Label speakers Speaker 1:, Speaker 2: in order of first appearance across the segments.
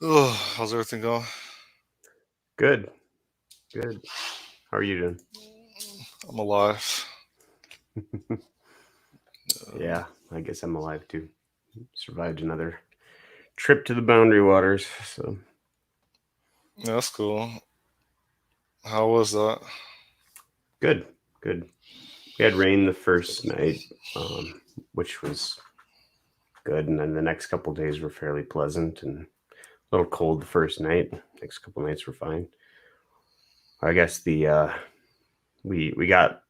Speaker 1: How's everything going?
Speaker 2: Good, good. How are you doing?
Speaker 1: I'm alive.
Speaker 2: Yeah, I guess I'm alive too. Survived another trip to the Boundary Waters. So
Speaker 1: Yeah, that's cool. How was that?
Speaker 2: good, good. We had rain the first night, um, which was good, and then the next couple days were fairly pleasant and a little cold the first night. Next couple nights were fine. I guess we got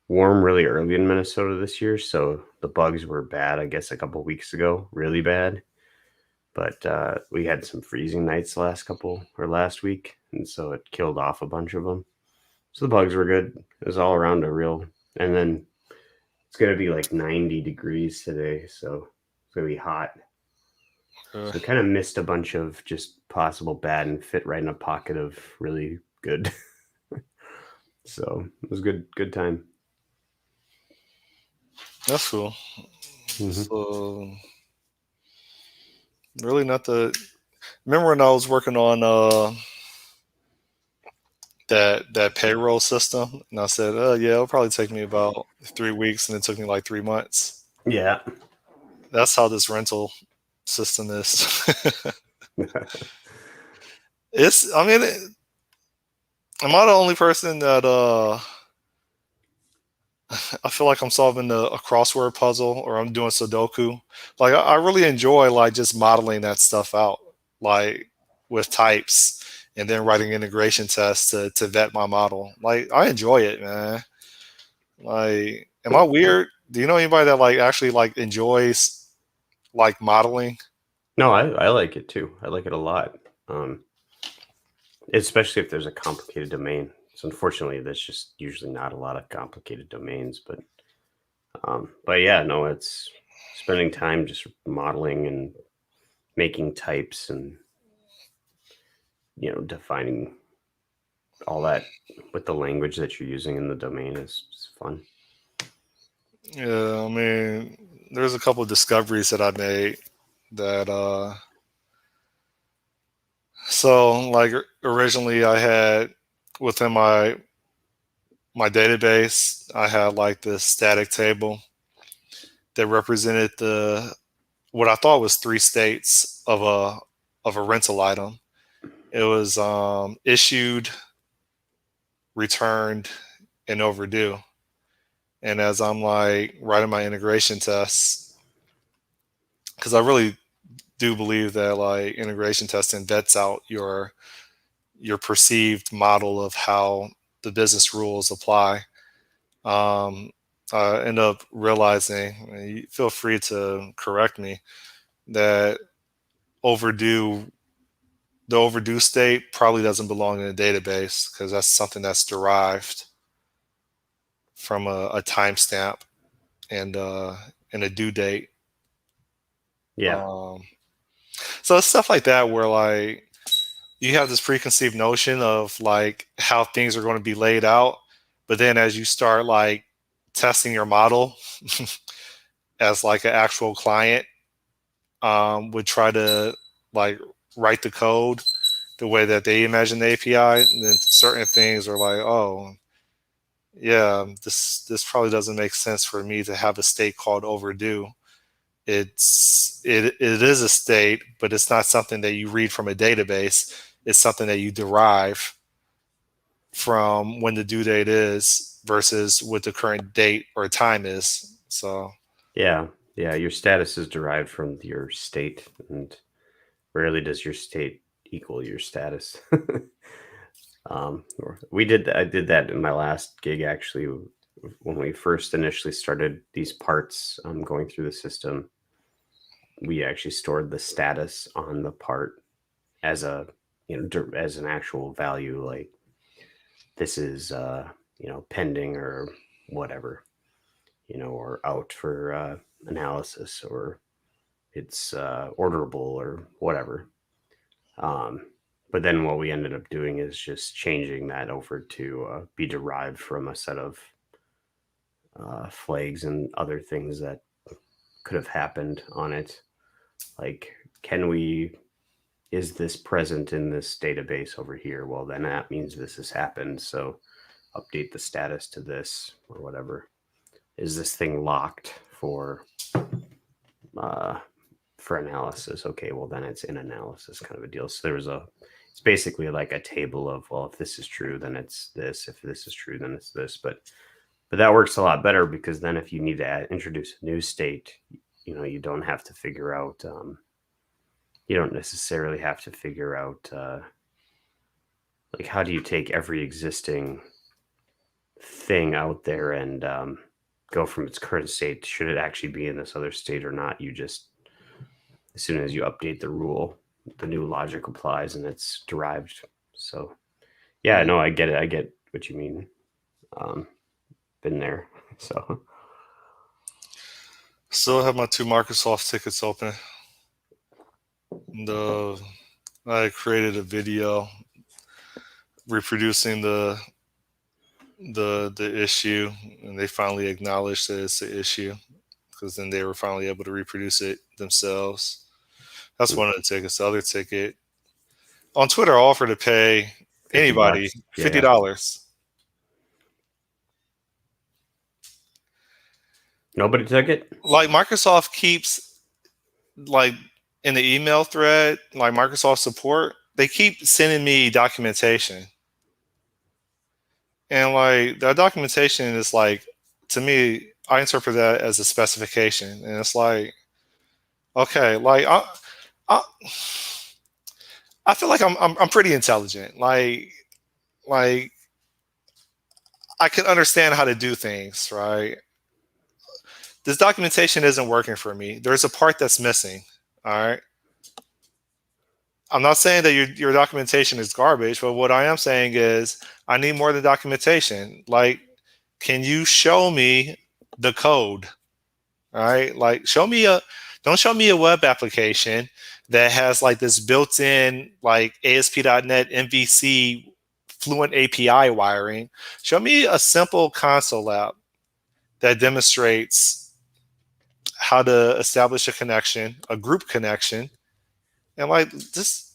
Speaker 2: warm really early in Minnesota this year, so the bugs were bad. I guess a couple weeks ago, really bad. But we had some freezing nights last week, and so it killed off a bunch of them. So the bugs were good. It was all around a real. And then it's gonna be like 90 degrees today, so it's gonna be hot.
Speaker 1: Uh,
Speaker 2: So kind of missed a bunch of just possible bad and fit right in a pocket of really good. So it was good time.
Speaker 1: that's cool.
Speaker 2: Mm-hmm.
Speaker 1: So, really not the. Remember when I was working on that payroll system, and I said, yeah, it'll probably take me about 3 weeks, and it took me like 3 months.
Speaker 2: Yeah.
Speaker 1: That's how this rental system is. it's. I mean, am I the only person that I feel like I'm solving a crossword puzzle or I'm doing Sudoku. Like I really enjoy like just modeling that stuff out, like with types, and then writing integration tests to vet my model. Like I enjoy it, man. Like, am I weird? Do you know anybody that like actually like enjoys like modeling?
Speaker 2: No, I like it too. I like it a lot. Um, Especially if there's a complicated domain. So unfortunately, there's just usually not a lot of complicated domains. But yeah, no, it's spending time just modeling and making types and defining all that with the language that you're using in the domain is fun.
Speaker 1: Yeah, I mean, there's a couple of discoveries that I made that so like originally I had within my database, I had like this static table that represented the what I thought was three states of a rental item. It was issued, returned, and overdue. And as I'm like writing my integration tests, because I really do believe that like integration testing vets out your perceived model of how the business rules apply. um, I end up realizing, feel free to correct me, that overdue, the overdue state probably doesn't belong in a database because that's something that's derived from a timestamp and and a due date.
Speaker 2: Yeah,
Speaker 1: Um, so it's stuff like that where like you have this preconceived notion of like how things are going to be laid out, but then as you start like testing your model as like an actual client, would try to like write the code the way that they imagine the API, and then certain things are like, oh, yeah, this probably doesn't make sense for me to have a state called overdue. It is a state, but it's not something that you read from a database. It's something that you derive from when the due date is versus what the current date or time is. So
Speaker 2: yeah, yeah. Your status is derived from your state, and rarely does your state equal your status. I did that in my last gig actually. When we first initially started these parts going through the system, we actually stored the status on the part as a as an actual value, like this is pending or whatever, or out for analysis, or it's orderable or whatever. um, but then what we ended up doing is just changing that over to be derived from a set of flags and other things that could have happened on it. Like, can we, is this present in this database over here? Well, then that means this has happened. So update the status to this or whatever. Is this thing locked uh, for analysis? Okay, well then it's in analysis kind of a deal. So it's basically like a table of, well, if this is true, then it's this. If this is true, then it's this. But that works a lot better, because then if you need to introduce a new state, you don't have to figure out. You don't necessarily have to figure out like, how do you take every existing thing out there and go from its current state, should it actually be in this other state or not? You just, as soon as you update the rule, the new logic applies and it's derived. So yeah, no, I get it. I get what you mean. Been there. So
Speaker 1: Still have my 2 Microsoft tickets open. The I created a video reproducing the issue, and they finally acknowledged that it's an issue, because then they were finally able to reproduce it themselves. That's one of the tickets. The other ticket on Twitter, I offer to pay
Speaker 2: 50
Speaker 1: anybody
Speaker 2: bucks. Yeah.
Speaker 1: $50.
Speaker 2: Nobody took it.
Speaker 1: Like Microsoft keeps, like, in the email thread, like Microsoft support, they keep sending me documentation, and like that documentation is like, to me, I interpret that as a specification, and it's like, okay, like I, I feel like I'm pretty intelligent. Like I can understand how to do things, right? This documentation isn't working for me. There's a part that's missing. All right. I'm not saying that your documentation is garbage, but what I am saying is I need more than documentation. Like, can you show me the code? All right. Like, don't show me a web application that has like this built-in like ASP.NET MVC fluent API wiring. Show me a simple console app that demonstrates how to establish a connection, a group connection. And like this,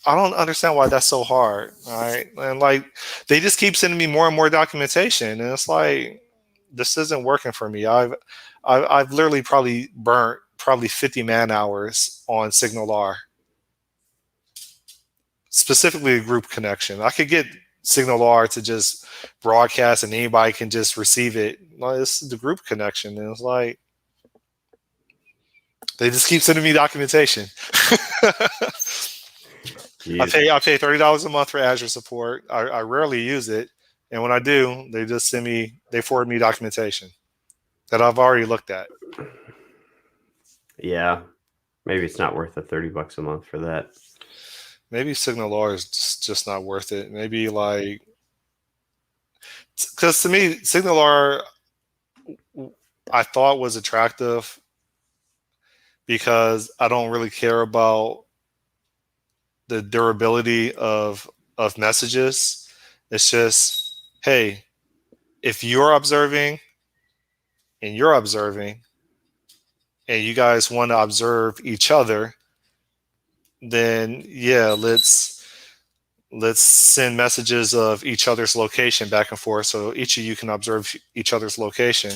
Speaker 1: I don't understand why that's so hard. All right. And like they just keep sending me more and more documentation. And it's like, this isn't working for me. I've literally probably burnt probably 50 man hours on Signal R, specifically a group connection. I could get Signal R to just broadcast and anybody can just receive it. Well, it's the group connection. And it's like, they just keep sending me documentation. I pay $30 a month for Azure support. I rarely use it, and when I do, they forward me documentation that I've already looked at.
Speaker 2: Yeah, maybe it's not worth the 30 bucks a month for that.
Speaker 1: Maybe Signal R is just not worth it. Maybe like, because to me, Signal R I thought was attractive because I don't really care about the durability of messages. It's just, hey, if you're observing and you're observing and you guys want to observe each other, then yeah, let's send messages of each other's location back and forth so each of you can observe each other's location.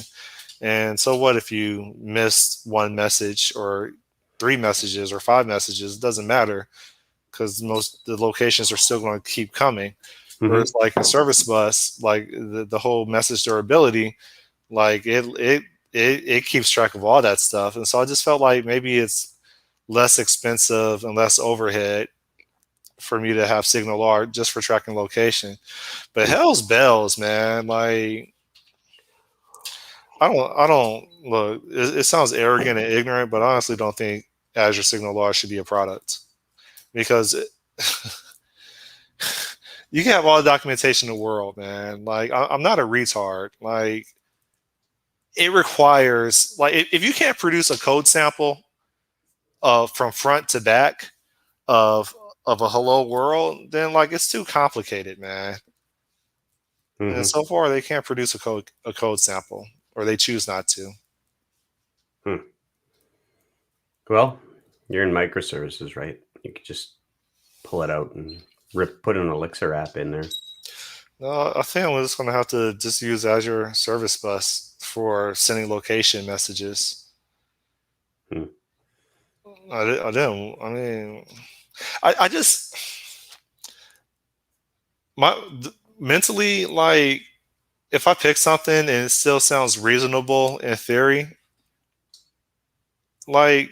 Speaker 1: And so what if you miss one message or 3 messages or 5 messages? It doesn't matter, because the locations are still going to keep coming. Whereas like a service bus, like the whole message durability, like it keeps track of all that stuff. And so I just felt like maybe it's less expensive and less overhead for me to have Signal R just for tracking location. But hell's bells, man. Like I don't look. It sounds arrogant and ignorant, but I honestly don't think Azure Signal R should be a product, because you can have all the documentation in the world, man. Like I'm not a retard. Like it requires, like if you can't produce a code sample from front to back of a hello world, then like it's too complicated, man. And so far they can't produce a code sample, or they choose not to.
Speaker 2: Well, You're in microservices, right? You could just pull it out and put an Elixir app in there.
Speaker 1: No, I think I'm just gonna have to just use Azure Service Bus for sending location messages.
Speaker 2: Hmm.
Speaker 1: I didn't. I mean, I just my mentally like if I pick something and it still sounds reasonable in theory, like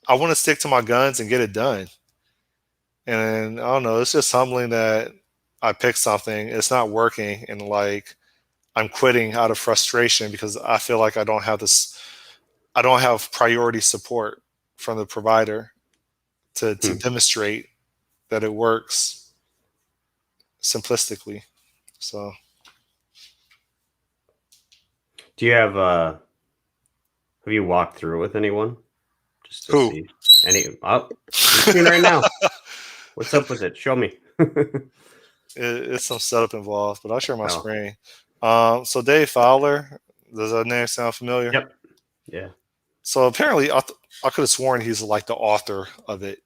Speaker 1: I want to stick to my guns and get it done. And I don't know, it's just humbling that I picked something, it's not working, and like I'm quitting out of frustration because I feel like I don't have priority support from the provider to
Speaker 2: Hmm.
Speaker 1: demonstrate that it works simplistically. So
Speaker 2: Do you have you walked through it with anyone just to
Speaker 1: who?
Speaker 2: see any? Oh, I'm seeing right now. What's up with it? Show me.
Speaker 1: It's some setup involved, but I'll share my
Speaker 2: Oh,
Speaker 1: screen. So Dave Fowler, does that name sound familiar?
Speaker 2: yep. Yeah.
Speaker 1: So apparently, I could have sworn he's like the author of it,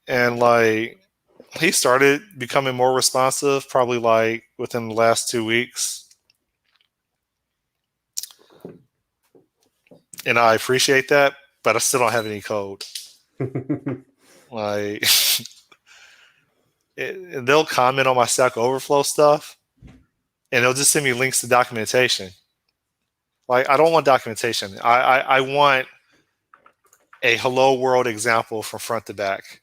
Speaker 1: and like he started becoming more responsive probably like within the last 2 weeks, and I appreciate that. But I still don't have any code. Like they'll comment on my Stack Overflow stuff, and they'll just send me links to documentation. Like I don't want documentation. I want a hello world example from front to back.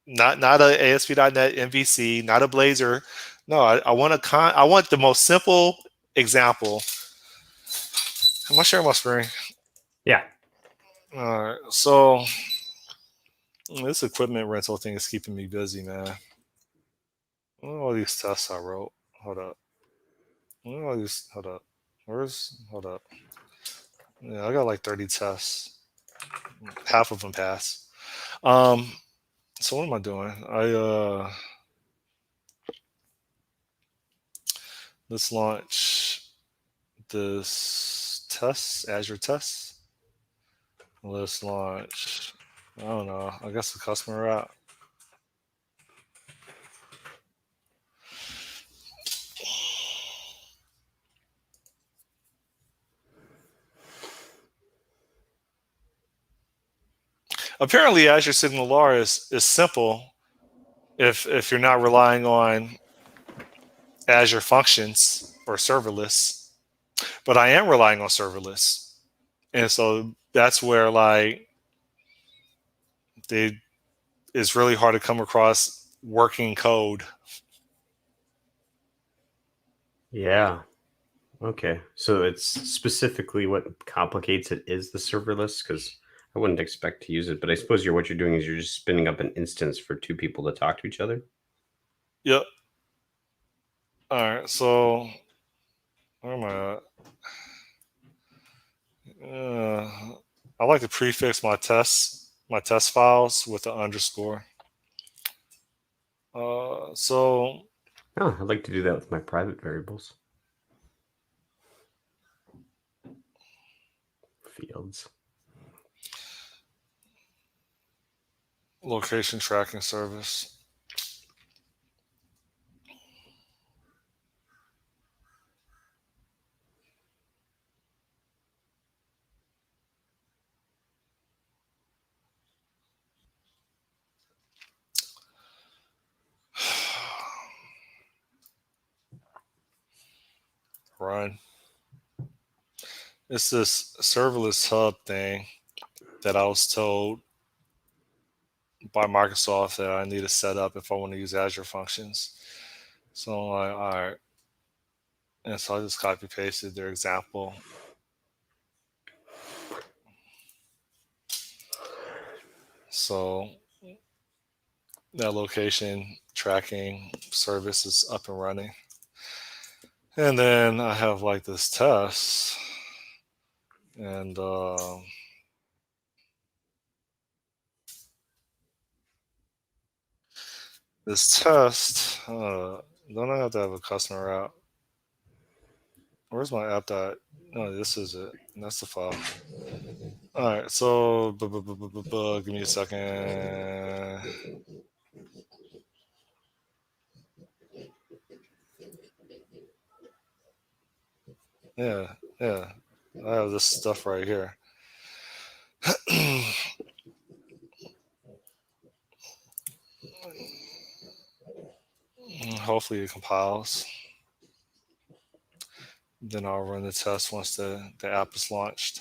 Speaker 1: Not a ASP.NET MVC, not a Blazor. No, I want I want the most simple example. Am I sharing my screen?
Speaker 2: Yeah.
Speaker 1: All right. So this equipment rental thing is keeping me busy, man. Look at all these tests I wrote. Hold up. Look at all these. Hold up. Where's? Hold up. Yeah, I got like 30 tests. Half of them pass. Um. So what am I doing? Let's launch this test, Azure test. Let's launch. I don't know. I guess the customer app. Apparently, Azure SignalR is simple if you're not relying on Azure Functions or serverless. But I am relying on serverless, and so that's where like they it's really hard to come across working code.
Speaker 2: Yeah. Okay. So it's specifically what complicates it is the serverless because I wouldn't expect to use it, but I suppose what you're doing is you're just spinning up an instance for two people to talk to each other.
Speaker 1: Yep. All right. So where am I at? I like to prefix my test files with an underscore. So
Speaker 2: Oh, I'd like to do that with my private variables. Fields.
Speaker 1: location tracking service. Run. It's this serverless hub thing that I was told by Microsoft that I need to set up if I want to use Azure functions. So I'm like, all right. And so I just copy pasted their example. So that location tracking service is up and running. And then I have like this test, and this test, don't I have to have a customer app? Where's my app dot? No, this is it. That's the file. All right, so give me a second. Yeah, yeah. I have this stuff right here. Hopefully it compiles. Then I'll run the test once the app is launched.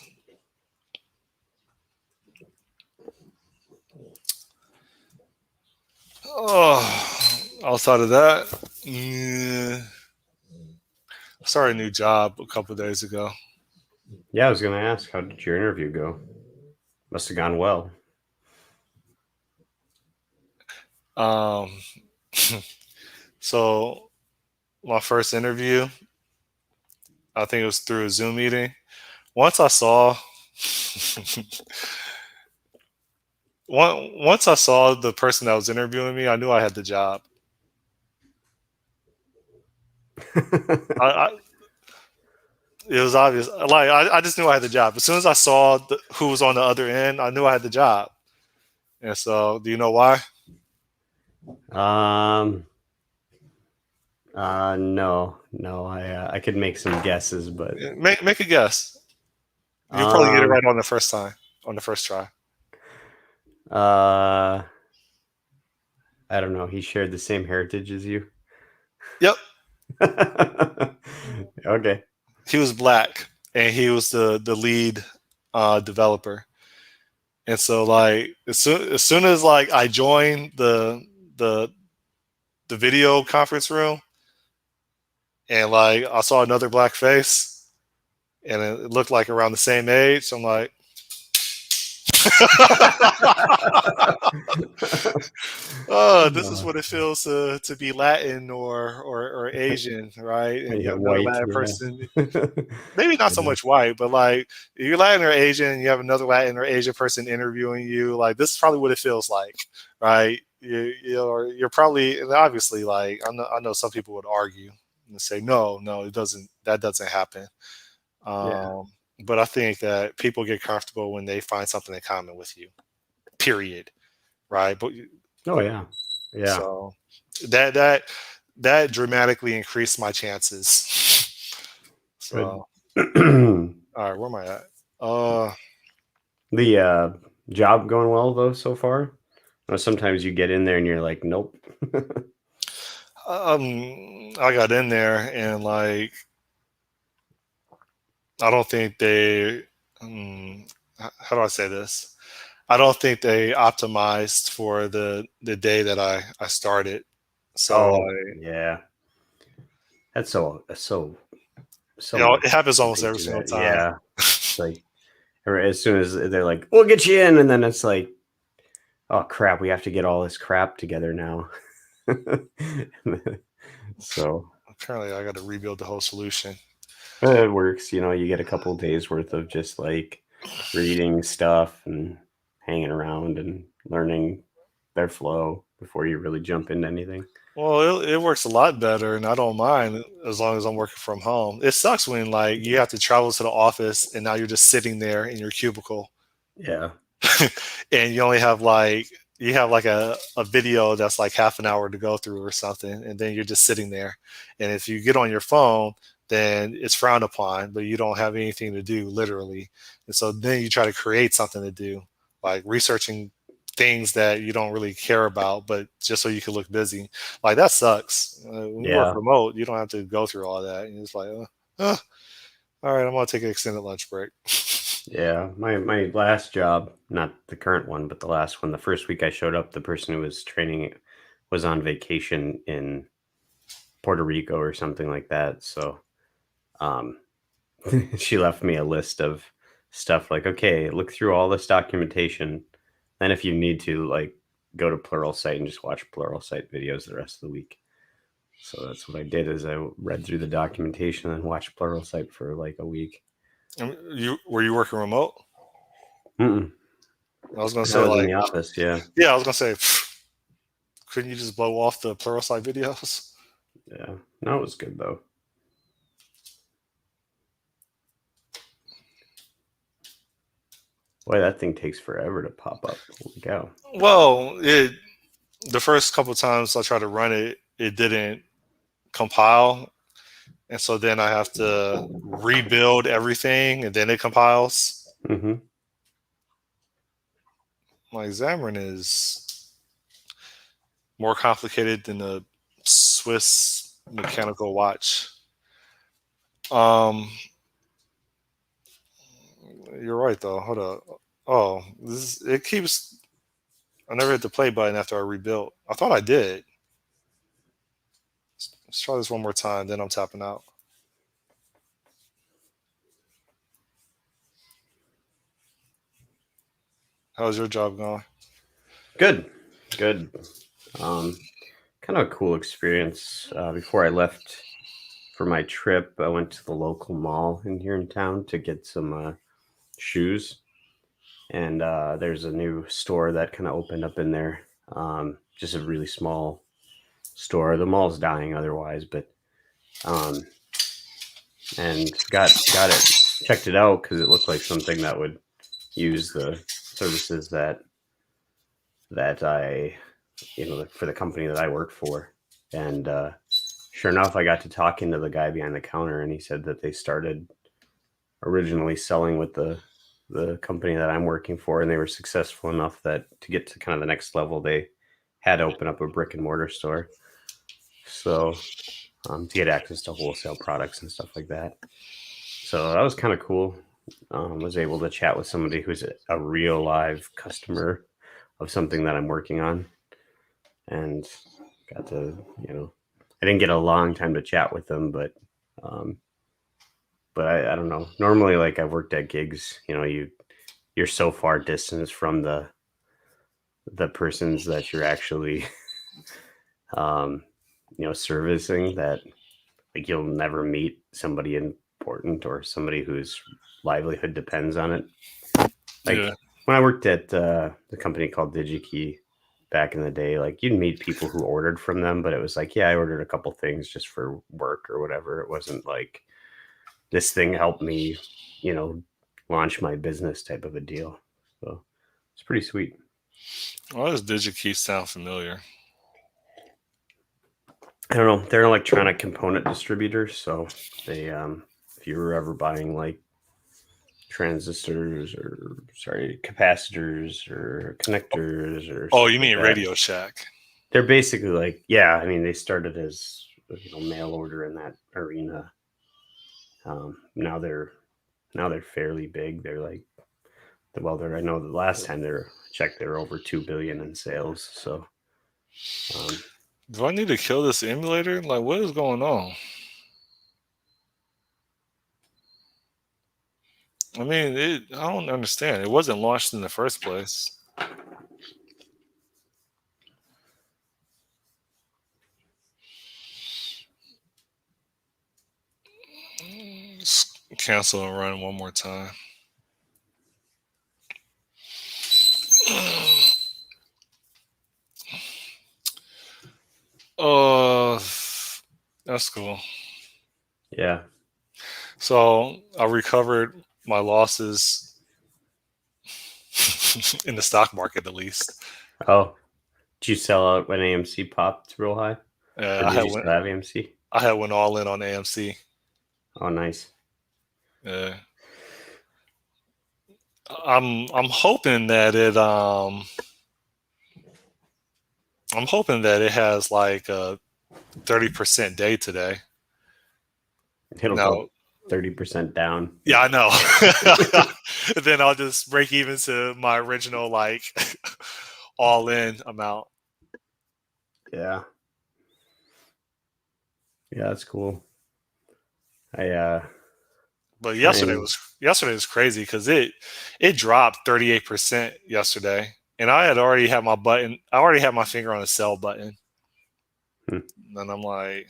Speaker 1: Oh, outside of that, I started a new job a couple of days ago.
Speaker 2: Yeah, I was going to ask, how did your interview go? Must have gone well.
Speaker 1: Um, so my first interview, I think it was through a Zoom meeting. Once I saw, once I saw the person that was interviewing me, I knew I had the job. I it was obvious. Like I just knew I had the job. As soon as I saw who was on the other end, I knew I had the job. And so, do you know why?
Speaker 2: um, no, I could make some guesses, but
Speaker 1: Make a guess. You'll probably get it
Speaker 2: um,
Speaker 1: right on the first time, on the first try.
Speaker 2: uh, I don't know. He shared the same heritage as you.
Speaker 1: Yep,
Speaker 2: Okay.
Speaker 1: he was black, and he was the lead developer. And so, like as soon as like I joined the the video conference room, and like I saw another black face, and it looked like around the same age. I'm like, oh, this is what it feels to be Latin or Asian, right? And you
Speaker 2: Yeah,
Speaker 1: have another
Speaker 2: white.
Speaker 1: Latin
Speaker 2: Yeah.
Speaker 1: person, maybe not so
Speaker 2: Yeah.
Speaker 1: much white, but like if you're Latin or Asian, you have another Latin or Asian person interviewing you. Like this is probably what it feels like, right? You're probably, and obviously, like I know some people would argue and say, no, it doesn't. That doesn't happen.
Speaker 2: Yeah.
Speaker 1: Um, but I think that people get comfortable when they find something in common with you. Period. Right. But
Speaker 2: Oh yeah. Yeah.
Speaker 1: so that that that dramatically increased my chances.
Speaker 2: Good.
Speaker 1: So
Speaker 2: The
Speaker 1: all right, where am I at? Uh,
Speaker 2: job going well though so far? Or sometimes you get in there and you're like, nope.
Speaker 1: I got in there and like I don't think they. How do I say this? I don't think they optimized for the day that I started. So
Speaker 2: Oh
Speaker 1: like,
Speaker 2: yeah. That's so
Speaker 1: it
Speaker 2: much
Speaker 1: happens
Speaker 2: that
Speaker 1: almost
Speaker 2: they
Speaker 1: every
Speaker 2: do
Speaker 1: single
Speaker 2: that.
Speaker 1: time.
Speaker 2: Yeah. It's like as soon as they're like, we'll get you in, and then it's like, oh crap, we have to get all this crap together now. So
Speaker 1: Apparently, I got to rebuild the whole solution.
Speaker 2: it works, you get a couple of days worth of just like reading stuff and hanging around and learning their flow before you really jump into anything.
Speaker 1: Well, it works a lot better, and I don't mind as long as I'm working from home. It sucks when like you have to travel to the office, and now you're just sitting there in your cubicle,
Speaker 2: Yeah.
Speaker 1: and you have like a video that's like half an hour to go through or something, and then you're just sitting there. And if you get on your phone, then it's frowned upon, but you don't have anything to do literally. And so then you try to create something to do, like researching things that you don't really care about, but just so you can look busy. Like that sucks. When you work
Speaker 2: Yeah.
Speaker 1: remote, you don't have to go through all that. And it's like, all right, I'm gonna take an extended lunch break.
Speaker 2: Yeah. My last job, not the current one, but the last one, the first week I showed up, the person who was training was on vacation in Puerto Rico or something like that. So um she left me a list of stuff like, okay, look through all this documentation. Then if you need to, like, go to Pluralsight and just watch Pluralsight videos the rest of the week. So that's what I did is I read through the documentation and watched Pluralsight for like a week.
Speaker 1: You were you working remote?
Speaker 2: Mm-mm.
Speaker 1: I was gonna
Speaker 2: I
Speaker 1: say
Speaker 2: was in
Speaker 1: like,
Speaker 2: the office, yeah.
Speaker 1: yeah, I was gonna say, couldn't you just blow off the Pluralsight videos?
Speaker 2: Yeah. No, it was good though. Boy, that thing takes forever to pop up. Holy cow.
Speaker 1: Well, the first couple times I tried to run it, it didn't compile, and so then I have to rebuild everything, and then it compiles.
Speaker 2: Mm-hmm.
Speaker 1: My Xamarin is more complicated than a Swiss mechanical watch. Um, you're right though. Hold up. Oh, it keeps. I never hit the play button after I rebuilt. I thought I did. Let's try this one more time. Then I'm tapping out. How's your job going?
Speaker 2: Good. Good. Um, Kind of a cool experience. Before I left for my trip, I went to the local mall in here in town to get some shoes. And there's a new store that kind of opened up in there. Just a really small store. The mall's dying otherwise, but um, and got it, checked it out because it looked like something that would use the services that I, for the company that I work for. And sure enough, I got to talking to the guy behind the counter, and he said that they started originally selling with the company that I'm working for, and they were successful enough that to get to kind of the next level, they had to open up a brick and mortar store. So to get access to wholesale products and stuff like that. So that was kind of cool. Was able to chat with somebody who's a real live customer of something that I'm working on, and got to, I didn't get a long time to chat with them, um, but I don't know. Normally, like I've worked at gigs, you're so far distance from the persons that you're actually, um, servicing that like you'll never meet somebody important or somebody whose livelihood depends on it. Like
Speaker 1: Yeah.
Speaker 2: when I worked at the company called DigiKey back in the day, like you'd meet people who ordered from them, but it was like, yeah, I ordered a couple things just for work or whatever. It wasn't like this thing helped me, you know, launch my business type of a deal. So it's pretty sweet.
Speaker 1: Why does DigiKey sound familiar?
Speaker 2: I don't know. They're an electronic component distributor, so they if you were ever buying like transistors or sorry capacitors or connectors or
Speaker 1: Oh,
Speaker 2: stuff
Speaker 1: you
Speaker 2: like
Speaker 1: mean
Speaker 2: that,
Speaker 1: Radio Shack?
Speaker 2: they're basically like, yeah, I mean they started as mail order in that arena. Now they're fairly big. They're like, well, they're, I know the last time they checked they were over 2 billion in sales. So um,
Speaker 1: Do I need to kill this emulator? Like, what is going on? I mean, I don't understand. It wasn't launched in the first place. Just cancel and run one more time. Uh, that's cool.
Speaker 2: yeah.
Speaker 1: So I recovered my losses in the stock market, at least.
Speaker 2: Oh, did you sell out when AMC popped real high, or
Speaker 1: I
Speaker 2: did
Speaker 1: had
Speaker 2: you
Speaker 1: went.
Speaker 2: still have AMC?
Speaker 1: I had went all in on AMC.
Speaker 2: Oh, nice.
Speaker 1: Uh, I'm hoping that I'm hoping that it has like a 30% day today.
Speaker 2: It'll go
Speaker 1: Now,
Speaker 2: 30% down.
Speaker 1: yeah, I know. Then I'll just break even to my original like all in amount.
Speaker 2: Yeah. Yeah, that's cool. I
Speaker 1: But
Speaker 2: trying.
Speaker 1: yesterday was crazy because it dropped 38% yesterday, and I had already had my button. I already had my finger on the sell button,
Speaker 2: Hmm.
Speaker 1: and I'm like,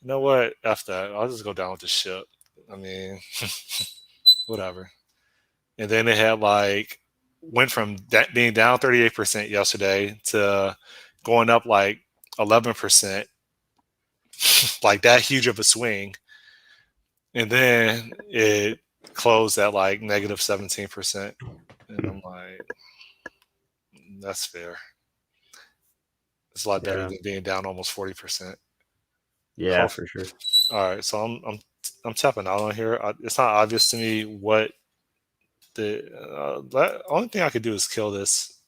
Speaker 1: you know what? F that. I'll just go down with the ship. I mean, whatever. And then it had like went from being down 38% yesterday to going up like 11%, like that huge of a swing. And then it closed at like negative 17%. And I'm like, that's fair. It's a lot better
Speaker 2: Yeah.
Speaker 1: than being down almost 40%.
Speaker 2: Yeah,
Speaker 1: Hope.
Speaker 2: for sure.
Speaker 1: All right, so I'm tapping out on here. It's not obvious to me what the only thing I could do is kill this,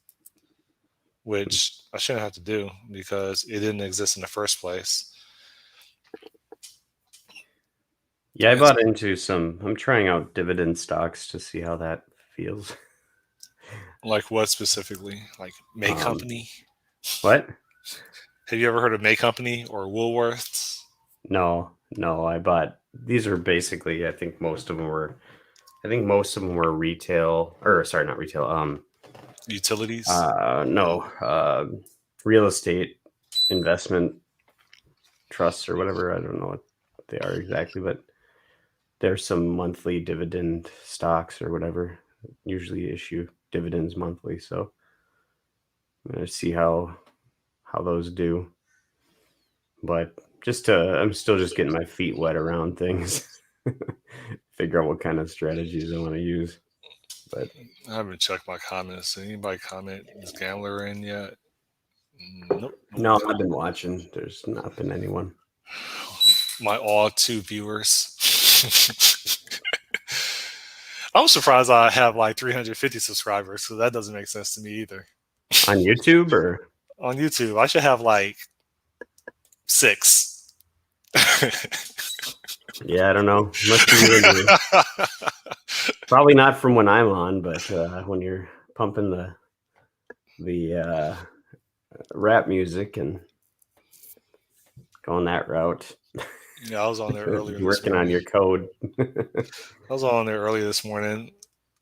Speaker 1: which I shouldn't have to do because it didn't exist in the first place.
Speaker 2: Yeah, I
Speaker 1: It's
Speaker 2: bought into some. I'm trying out dividend stocks to see how that feels.
Speaker 1: like what specifically? Like May
Speaker 2: Um,
Speaker 1: Company?
Speaker 2: what?
Speaker 1: Have you ever heard of May Company or Woolworths?
Speaker 2: No, no. I bought these are basically. I think most of them were. I think most of them were retail, or sorry, not retail.
Speaker 1: Utilities?
Speaker 2: No, real estate investment trusts or whatever. I don't know what they are exactly, but there's some monthly dividend stocks or whatever. Usually issue dividends monthly, so I'm gonna see how those do. But I'm still just getting my feet wet around things. Figure out what kind of strategies I want to use. But
Speaker 1: I haven't checked my comments. Did anybody comment is Gambler in yet? Nope,
Speaker 2: no,
Speaker 1: nobody.
Speaker 2: I've been watching. There's not been anyone.
Speaker 1: My all two viewers. I'm surprised I have like 350 subscribers, so that doesn't make sense to me either.
Speaker 2: On YouTube or
Speaker 1: On YouTube, I should have like 6.
Speaker 2: yeah, I don't know. Must be when you're probably not from when I'm on, but when you're pumping the rap music and going that route,
Speaker 1: Yeah, I was on there earlier this
Speaker 2: working on
Speaker 1: morning.
Speaker 2: your code.
Speaker 1: I was on there earlier this morning.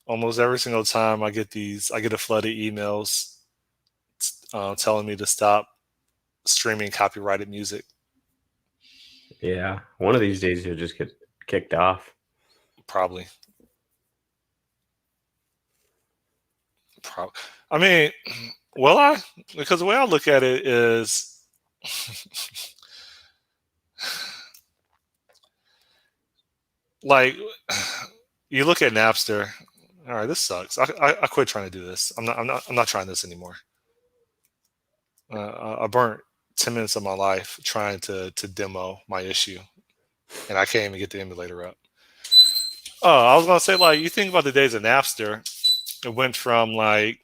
Speaker 1: Almost every single time I get a flood of emails telling me to stop streaming copyrighted music.
Speaker 2: Yeah, one of these days you'll just get kicked off.
Speaker 1: Probably. Probably. I mean, will I? Because the way I look at it is, like, you look at Napster. All right, this sucks. I quit trying to do this. I'm not trying this anymore. I burnt 10 minutes of my life trying to demo my issue, and I can't even get the emulator up. Oh, I was gonna say, like, you think about the days of Napster. It went from like,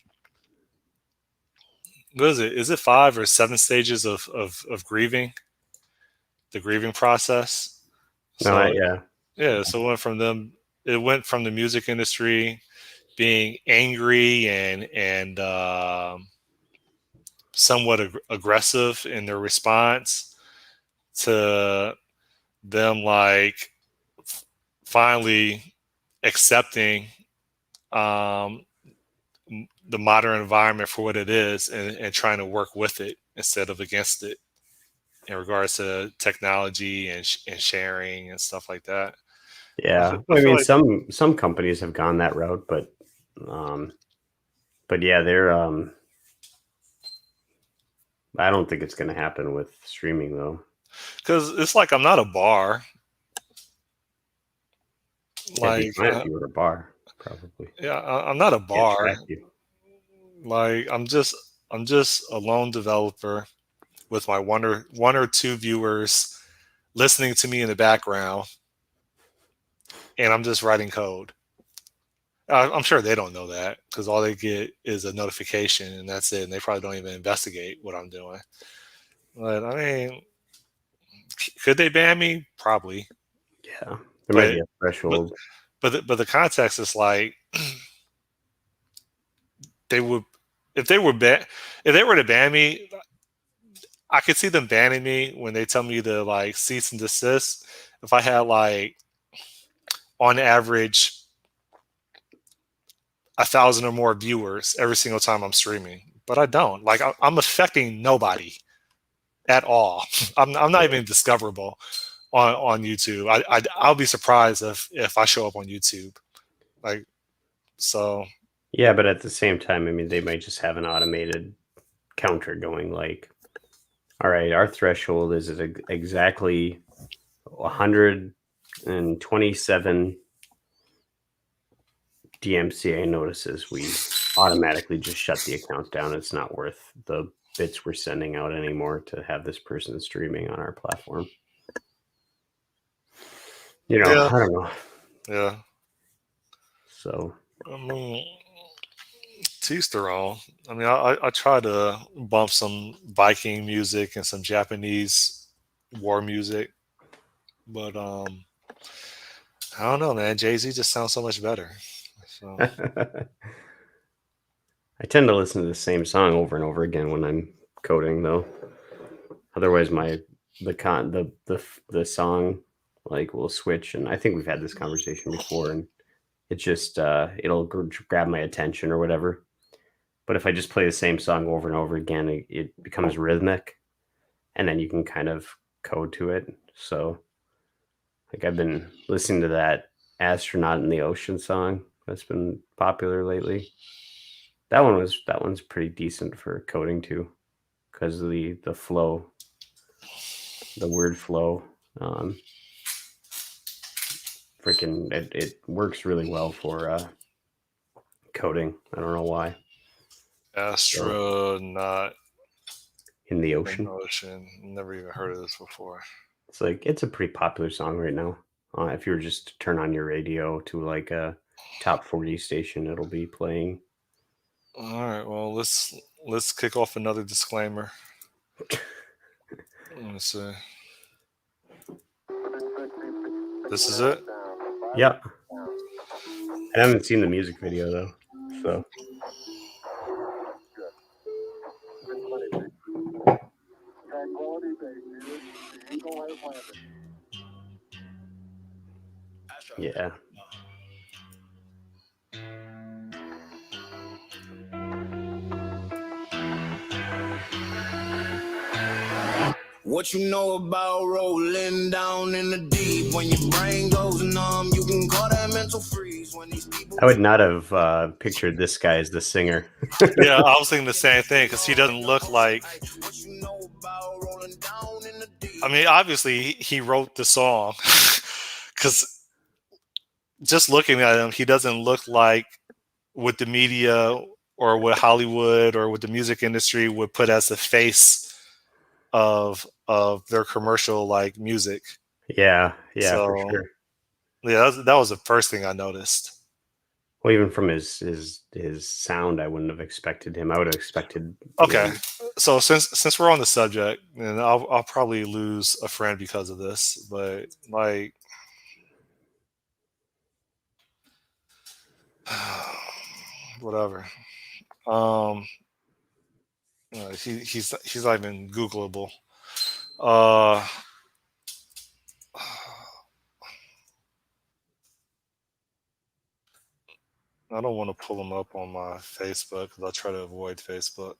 Speaker 1: what is it? Is it 5 or 7 stages of grieving? The grieving process.
Speaker 2: No,
Speaker 1: So
Speaker 2: yeah,
Speaker 1: yeah, so it went from them. It went from the music industry being angry and somewhat aggressive in their response to them like finally accepting um, the modern environment for what it is and trying to work with it instead of against it in regards to technology and sharing and stuff like that.
Speaker 2: yeah.
Speaker 1: I
Speaker 2: I
Speaker 1: feel
Speaker 2: mean,
Speaker 1: like
Speaker 2: some companies have gone that route, um, but yeah, they're I don't think it's going to happen with streaming though.
Speaker 1: because it's like I'm not a bar.
Speaker 2: Yeah, it'd be
Speaker 1: Like
Speaker 2: fine if you were at a bar, probably.
Speaker 1: yeah, I'm not a
Speaker 2: Can't
Speaker 1: bar.
Speaker 2: track you.
Speaker 1: Like I'm just a lone developer with my one or two viewers listening to me in the background, and I'm just writing code. I'm sure they don't know that because all they get is a notification and that's it. And they probably don't even investigate what I'm doing. But I mean, could they ban me? Probably.
Speaker 2: Yeah, there might
Speaker 1: But
Speaker 2: be a
Speaker 1: but
Speaker 2: threshold.
Speaker 1: but the context is like they would if they were if they were to ban me, I could see them banning me when they tell me to like cease and desist. If I had like on average 1,000 or more viewers every single time I'm streaming, but I don't. Like I'm affecting nobody at all. I'm not
Speaker 2: Yeah.
Speaker 1: even discoverable on YouTube. I'll be surprised if I show up on YouTube. Like so,
Speaker 2: Yeah, but at the same time, I mean, they might just have an automated counter going like, all right, our threshold is at exactly 127 DMCA notices, we automatically just shut the account down. It's not worth the bits we're sending out anymore to have this person streaming on our platform.
Speaker 1: Yeah,
Speaker 2: I don't know.
Speaker 1: yeah.
Speaker 2: So
Speaker 1: I mean, to each their own. I mean, I try to bump some Viking music and some Japanese war music, but I don't know, man. Jay-Z just sounds so much better. So
Speaker 2: I tend to listen to the same song over and over again when I'm coding, though. Otherwise, the song like will switch, and I think we've had this conversation before, and it just it'll grab my attention or whatever. But if I just play the same song over and over again, it becomes rhythmic, and then you can kind of code to it. So, like I've been listening to that "Astronaut in the Ocean" song that's been popular lately. That one's pretty decent for coding too, because of the flow, the word flow. Um, Freaking, it works really well for coding. I don't know why. So
Speaker 1: astronaut
Speaker 2: in the
Speaker 1: in
Speaker 2: ocean,
Speaker 1: ocean. Never even heard of this before.
Speaker 2: it's a pretty popular song right now. If you were just to turn on your radio to like a top 40 station, it'll be playing.
Speaker 1: All right, well let's kick off another disclaimer. Let me see. This is it.
Speaker 2: Yeah, I haven't seen the music video though. So yeah,
Speaker 3: What you know about rolling down in the deep? When your brain goes numb, you can call that mental freeze. When these people
Speaker 2: I would not have pictured this guy as the singer.
Speaker 1: Yeah, I was thinking the same thing because he doesn't look like.
Speaker 3: what you know about rolling down in the deep?
Speaker 1: I mean, obviously he wrote the song because just looking at him, he doesn't look like what the media or what Hollywood or what the music industry would put as the face of their commercial like music.
Speaker 2: Yeah, for
Speaker 1: So
Speaker 2: sure.
Speaker 1: yeah, that was the first thing I noticed.
Speaker 2: Well, even from his sound, I wouldn't have expected him. I would have expected,
Speaker 1: Okay, so since we're on the subject, and I'll probably lose a friend because of this, but like, whatever. Um, he's not even Googleable. Uh, I don't want to pull him up on my Facebook because I try to avoid Facebook.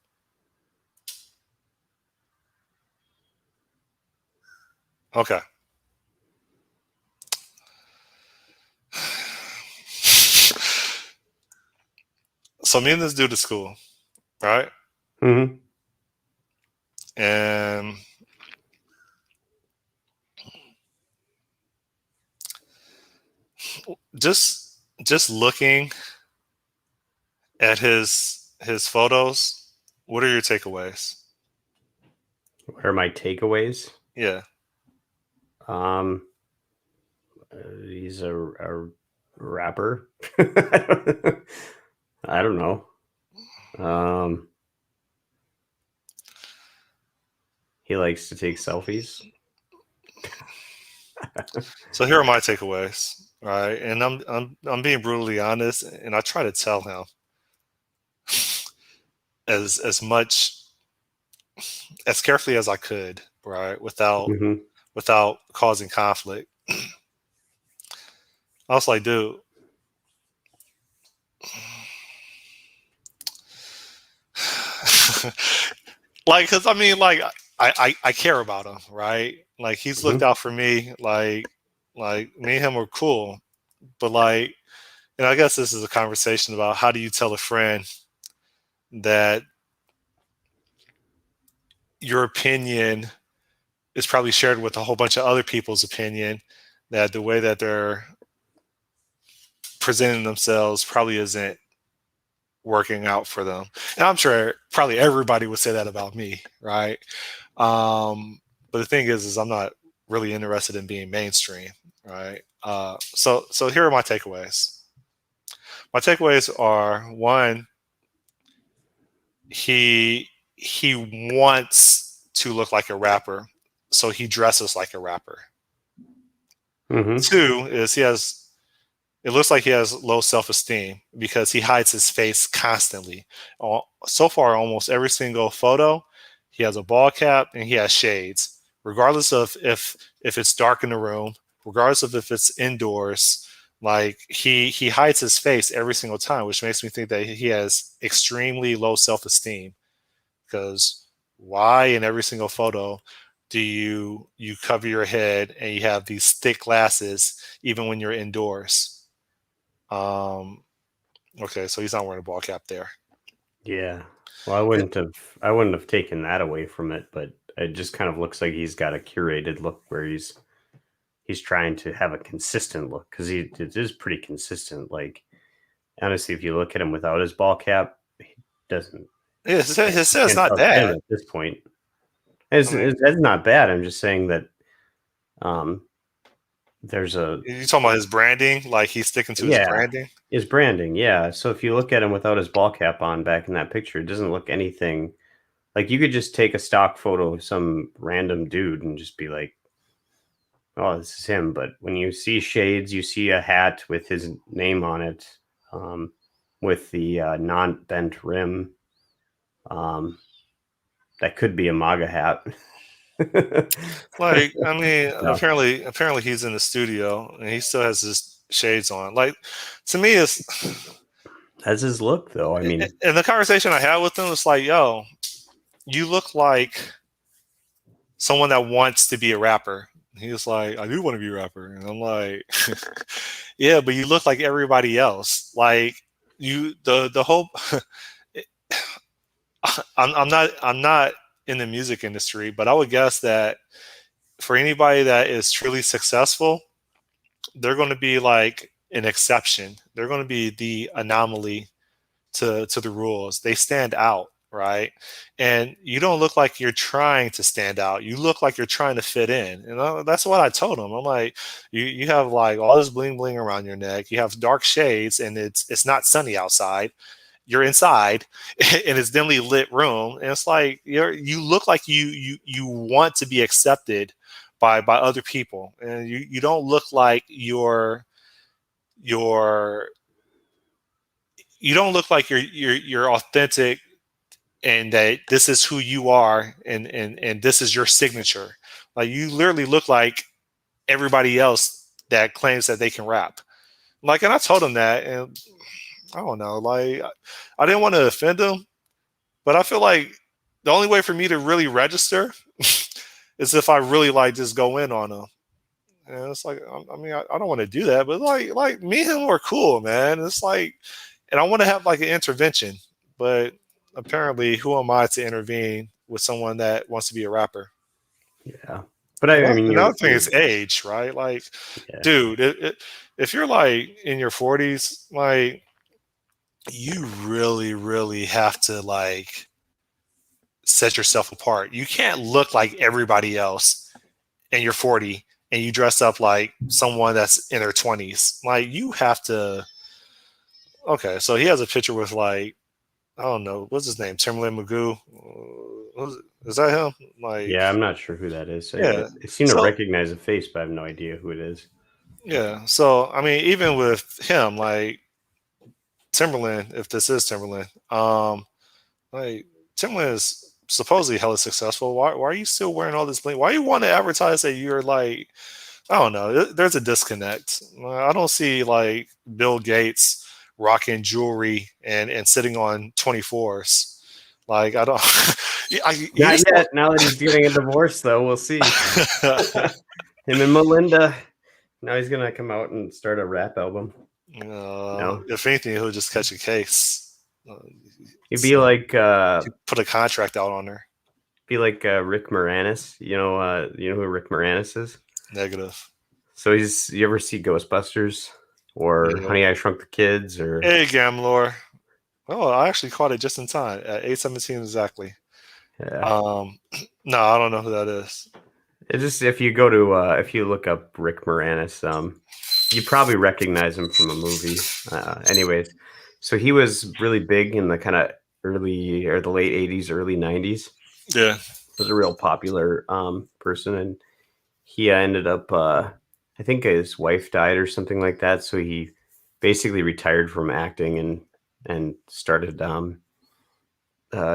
Speaker 1: Okay. So me and this dude at school, right?
Speaker 2: hmm
Speaker 1: And just looking at his photos, what are your takeaways?
Speaker 2: what are my takeaways?
Speaker 1: Yeah.
Speaker 2: Um, he's a rapper. I don't know. Um, he likes to take selfies.
Speaker 1: So here are my takeaways, right? And I'm being brutally honest, and I try to tell him as much as carefully as I could, right,
Speaker 2: hmm
Speaker 1: without causing conflict. I was like, dude, like, cause I mean, like, I care about him, right? Like, he's looked
Speaker 2: hmm
Speaker 1: out for me. Like me and him were cool, but like, and I guess this is a conversation about how do you tell a friend that your opinion is probably shared with a whole bunch of other people's opinion, that the way that they're presenting themselves probably isn't working out for them. And I'm sure probably everybody would say that about me, right? But the thing is I'm not really interested in being mainstream, right? So here are my takeaways. My takeaways are: one, he wants to look like a rapper, so he dresses like a rapper.
Speaker 2: Mm-hmm.
Speaker 1: Two is it looks like he has low self-esteem because he hides his face constantly. So far, almost every single photo, he has a ball cap and he has shades, regardless of if it's dark in the room, regardless of if it's indoors. Like he hides his face every single time, which makes me think that he has extremely low self-esteem. Because why in every single photo do you cover your head and you have these thick glasses even when you're indoors? Okay, so he's not wearing a ball cap there.
Speaker 2: Yeah. Well, I wouldn't have taken that away from it, but it just kind of looks like he's got a curated look where he's trying to have a consistent look, because it is pretty consistent. Like, honestly, if you look at him without his ball cap, he doesn't.
Speaker 1: Yeah, his set's
Speaker 2: Can't
Speaker 1: not
Speaker 2: tell him
Speaker 1: bad.
Speaker 2: at this point. It's,
Speaker 1: I mean,
Speaker 2: that's not bad. I'm just saying that um, there's a
Speaker 1: you talking about his branding? Like he's sticking to his
Speaker 2: yeah,
Speaker 1: branding?
Speaker 2: his branding. Yeah. So if you look at him without his ball cap on back in that picture, it doesn't look anything like. You could just take a stock photo of some random dude and just be like, "Oh, this is him." But when you see shades, you see a hat with his name on it, with the non-bent rim. That could be a MAGA hat.
Speaker 1: Like, I mean,
Speaker 2: No,
Speaker 1: apparently he's in the studio and he still has his shades on. Like, to me, it's
Speaker 2: that's his look, though. I mean,
Speaker 1: and the conversation I had with him was like, "Yo, you look like someone that wants to be a rapper." He was like, "I do want to be a rapper," and I'm like, "Yeah, but you look like everybody else. Like, the whole." I'm not in the music industry, but I would guess that for anybody that is truly successful, they're going to be like an exception. They're going to be the anomaly to the rules. They stand out, right? And you don't look like you're trying to stand out. You look like you're trying to fit in. And that's what I told him. I'm like, you have like all this bling bling around your neck. You have dark shades, and it's not sunny outside. You're inside in this dimly lit room, and it's like you look like you want to be accepted by other people, and you don't look like you're you don't look like you're authentic, and that this is who you are, and this is your signature. Like, you literally look like everybody else that claims that they can rap. Like, and I told him that, and I don't know, like I didn't want to offend him, but I feel like the only way for me to really register is if I really like just go in on him. And it's like, I mean, I don't want to do that, but like me and him are cool, man. It's like, and I want to have like an intervention, but apparently, who am I to intervene with someone that wants to be a rapper?
Speaker 2: yeah. But I mean,
Speaker 1: Another thing is age, right? Like,
Speaker 2: yeah,
Speaker 1: dude, if you're like in your 40s, like, you really, really have to like set yourself apart. You can't look like everybody else and you're 40 and you dress up like someone that's in their 20s. Like, you have to. Okay, so he has a picture with like, I don't know, what's his name, Timberland Magoo. Is that him? Like,
Speaker 2: yeah. I'm not sure who that is.
Speaker 1: yeah.
Speaker 2: I seem to
Speaker 1: So
Speaker 2: recognize a face, but I have no idea who it is.
Speaker 1: yeah. So I mean, even with him, like Timberland, if this is Timberland, like Timberland is supposedly hella successful. Why are you still wearing all this bling? Why you want to advertise that you're like, I don't know. There's a disconnect. I don't see like Bill Gates rocking jewelry and sitting on 24s. Like, I don't. You
Speaker 2: Not
Speaker 1: just
Speaker 2: yet. Now that he's getting a divorce, though, we'll see. Him and Melinda. Now he's gonna come out and start a rap album. No,
Speaker 1: if anything, he'll just catch a case.
Speaker 2: he'd be like
Speaker 1: Put a contract out on her.
Speaker 2: Rick Moranis. You know who Rick Moranis is?
Speaker 1: Negative.
Speaker 2: So you ever see Ghostbusters? or
Speaker 1: Yeah.
Speaker 2: Honey, I Shrunk the Kids, or
Speaker 1: Hey, Gamlor. Oh, I actually caught it just in time at 8:17 exactly.
Speaker 2: yeah.
Speaker 1: No, I don't know who that is.
Speaker 2: It's just if you go to if you look up Rick Moranis, you probably recognize him from a movie. Anyways, so he was really big in the kind of early or the late '80s, early '90s.
Speaker 1: Yeah.
Speaker 2: Was a real popular person, and he ended up. I think his wife died or something like that, so he basically retired from acting and started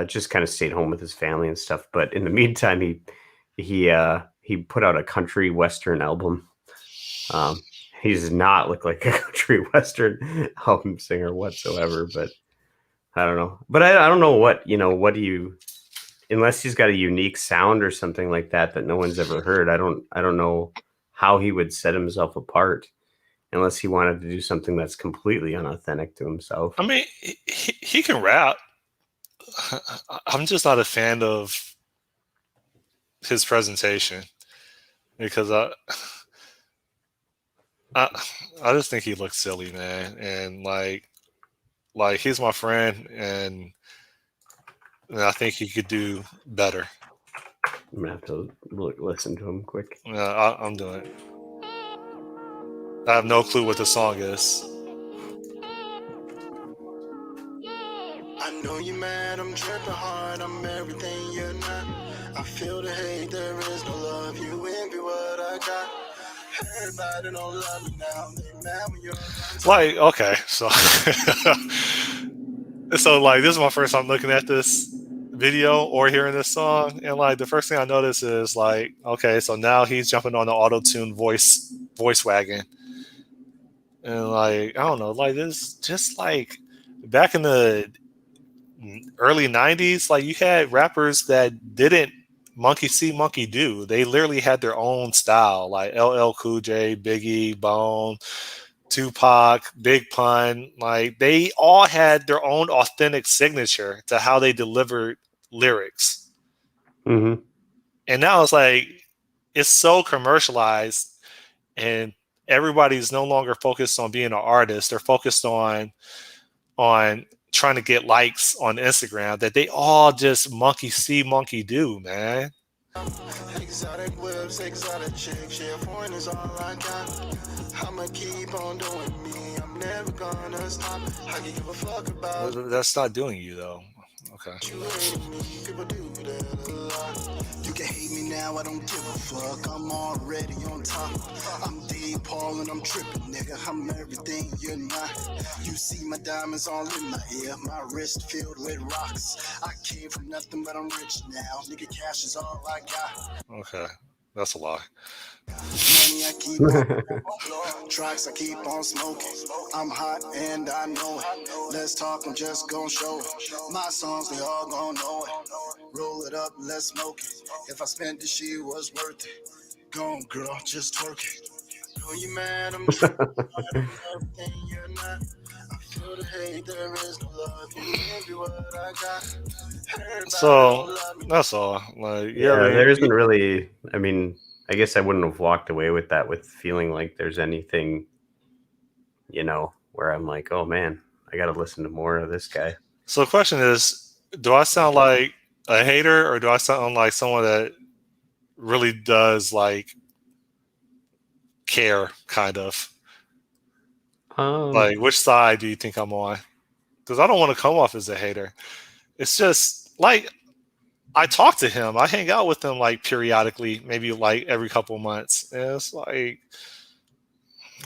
Speaker 2: just kind of stayed home with his family and stuff. But in the meantime, he put out a country western album. He does not look like a country western album singer whatsoever. But I don't know. But I don't know what What do you? Unless he's got a unique sound or something like that no one's ever heard. I don't know how he would set himself apart unless he wanted to do something that's completely unauthentic to himself.
Speaker 1: I mean, he can rap. I'm just not a fan of his presentation because I, I just think he looks silly, man. And like he's my friend, and I think he could do better.
Speaker 2: I'm gonna have to listen to him quick.
Speaker 1: Yeah, I'm doing it. I have no clue what the song is.
Speaker 3: I know you mad, I'm tripping hard, I'm everything you're not. I feel the hate, there is no love, you envy what I got. Everybody don't love me now, they mad when you're
Speaker 1: Like, okay, so so like this is my first time looking at this video or hearing this song, and like the first thing I notice is like, okay, so now he's jumping on the auto-tune voice wagon. And like, I don't know, like this just like back in the early 90s, like you had rappers that didn't monkey see monkey do. They literally had their own style, like LL Cool J, Biggie, Bone, Tupac, Big Pun. Like they all had their own authentic signature to how they delivered lyrics.
Speaker 2: Mm-hmm.
Speaker 1: And now it's like it's so commercialized, and everybody's no longer focused on being an artist. They're focused on trying to get likes on Instagram, that they all just monkey see, monkey do, man.
Speaker 3: exotic whips, exotic chicks, yeah, foreign is all I got. I'ma keep on doing me, I'm never gonna stop. I can give a fuck about
Speaker 1: That's not doing you though. Okay.
Speaker 3: you hating me, people do that a lot. You can hate me now, I don't give a fuck, I'm already on top. I'm deep, Paul, and I'm tripping, nigga, I'm everything you're not. You see my diamonds all in my ear, my wrist filled with rocks. I came from nothing, but I'm rich now, nigga, cash is all I got.
Speaker 1: Okay. That's a lie.
Speaker 3: Money I keep on, tracks I keep on smoking. I'm hot and I know it. Let's talk, I'm just gon' show it. My songs, they all gon' know it. Roll it up, let's smoke it. If I spent this shit, was worth it. Go on, girl, just twerk it. Know you mad, I'm everything you're not. I feel the hate, there is no love. You envy what I got.
Speaker 1: So that's all. Like,
Speaker 2: Yeah,
Speaker 1: man,
Speaker 2: there isn't really. I mean, I guess I wouldn't have walked away with that with feeling like there's anything, where I'm like, oh man, I got to listen to more of this guy.
Speaker 1: So the question is, do I sound like a hater, or do I sound like someone that really does like care, kind of? Like, which side do you think I'm on? Because I don't want to come off as a hater. It's just like I talk to him. I hang out with him like periodically, maybe like every couple months. And it's like,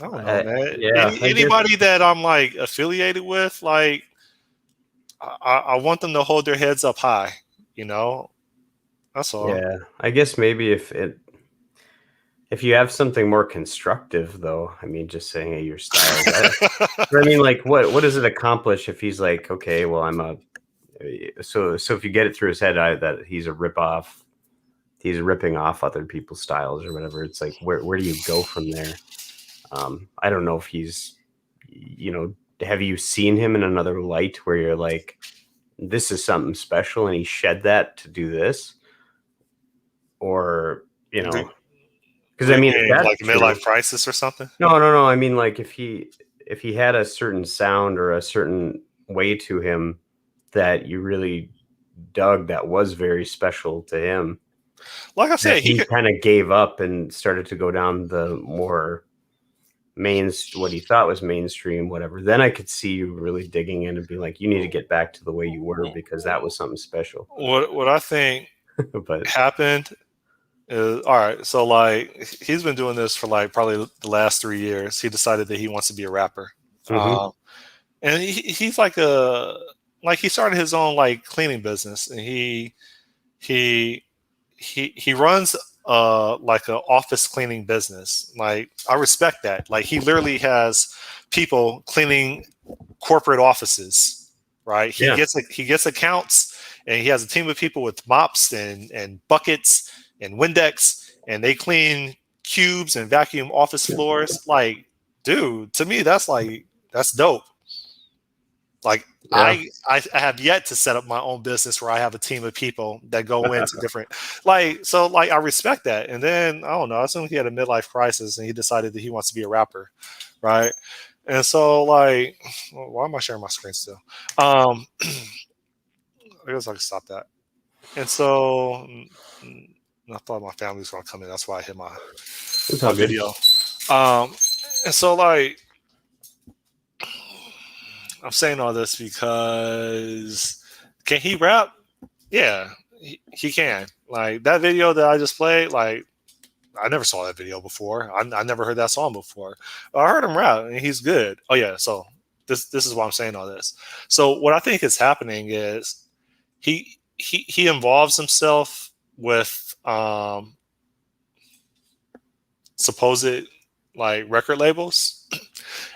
Speaker 1: I don't know, man.
Speaker 2: Yeah,
Speaker 1: Anybody that I'm like affiliated with, like I want them to hold their heads up high. That's all.
Speaker 2: Yeah, I guess maybe if you have something more constructive, though, I mean, just saying, hey, your style. I mean, like, what does it accomplish if he's like, okay, well, so if you get it through his head that he's a ripoff, he's ripping off other people's styles or whatever. It's like, where do you go from there? I don't know if he's, have you seen him in another light where you're like, this is something special and he shed that to do this? Or, because I mean,
Speaker 1: like midlife crisis or something.
Speaker 2: No. I mean, like if he if he had a certain sound or a certain way to him that you really dug, that was very special to him,
Speaker 1: Like I
Speaker 2: that
Speaker 1: said, he
Speaker 2: he
Speaker 1: could.
Speaker 2: kind of gave up and started to go down the more what he thought was mainstream, whatever, then I could see you really digging in and being like, you need to get back to the way you were, because that was something special.
Speaker 1: What I think
Speaker 2: But
Speaker 1: happened is, all right. So like he's been doing this for like probably the last 3 years. He decided that he wants to be a rapper,
Speaker 2: mhm.
Speaker 1: and he's like a like he started his own like cleaning business, and he he runs like an office cleaning business. Like I respect that. Like he literally has people cleaning corporate offices, right?
Speaker 2: Yeah,
Speaker 1: He gets accounts, and he has a team of people with mops and buckets and Windex, and they clean cubes and vacuum office floors. Like, dude, to me that's dope. Like
Speaker 2: yeah.
Speaker 1: I have yet to set up my own business where I have a team of people that go into different like I respect that. And then I don't know, I assume he had a midlife crisis and he decided that he wants to be a rapper, right? And so like, well, why am I sharing my screen still? I guess I can stop that. And so I thought my family was gonna come in. That's why I hit
Speaker 2: It's
Speaker 1: my
Speaker 2: all good.
Speaker 1: video. Um, and so like I'm saying all this because can he rap? Yeah, he can. Like that video that I just played, like I never saw that video before. I never heard that song before. I heard him rap and he's good. Oh yeah, so this is why I'm saying all this. So what I think is happening is he involves himself with supposed like record labels,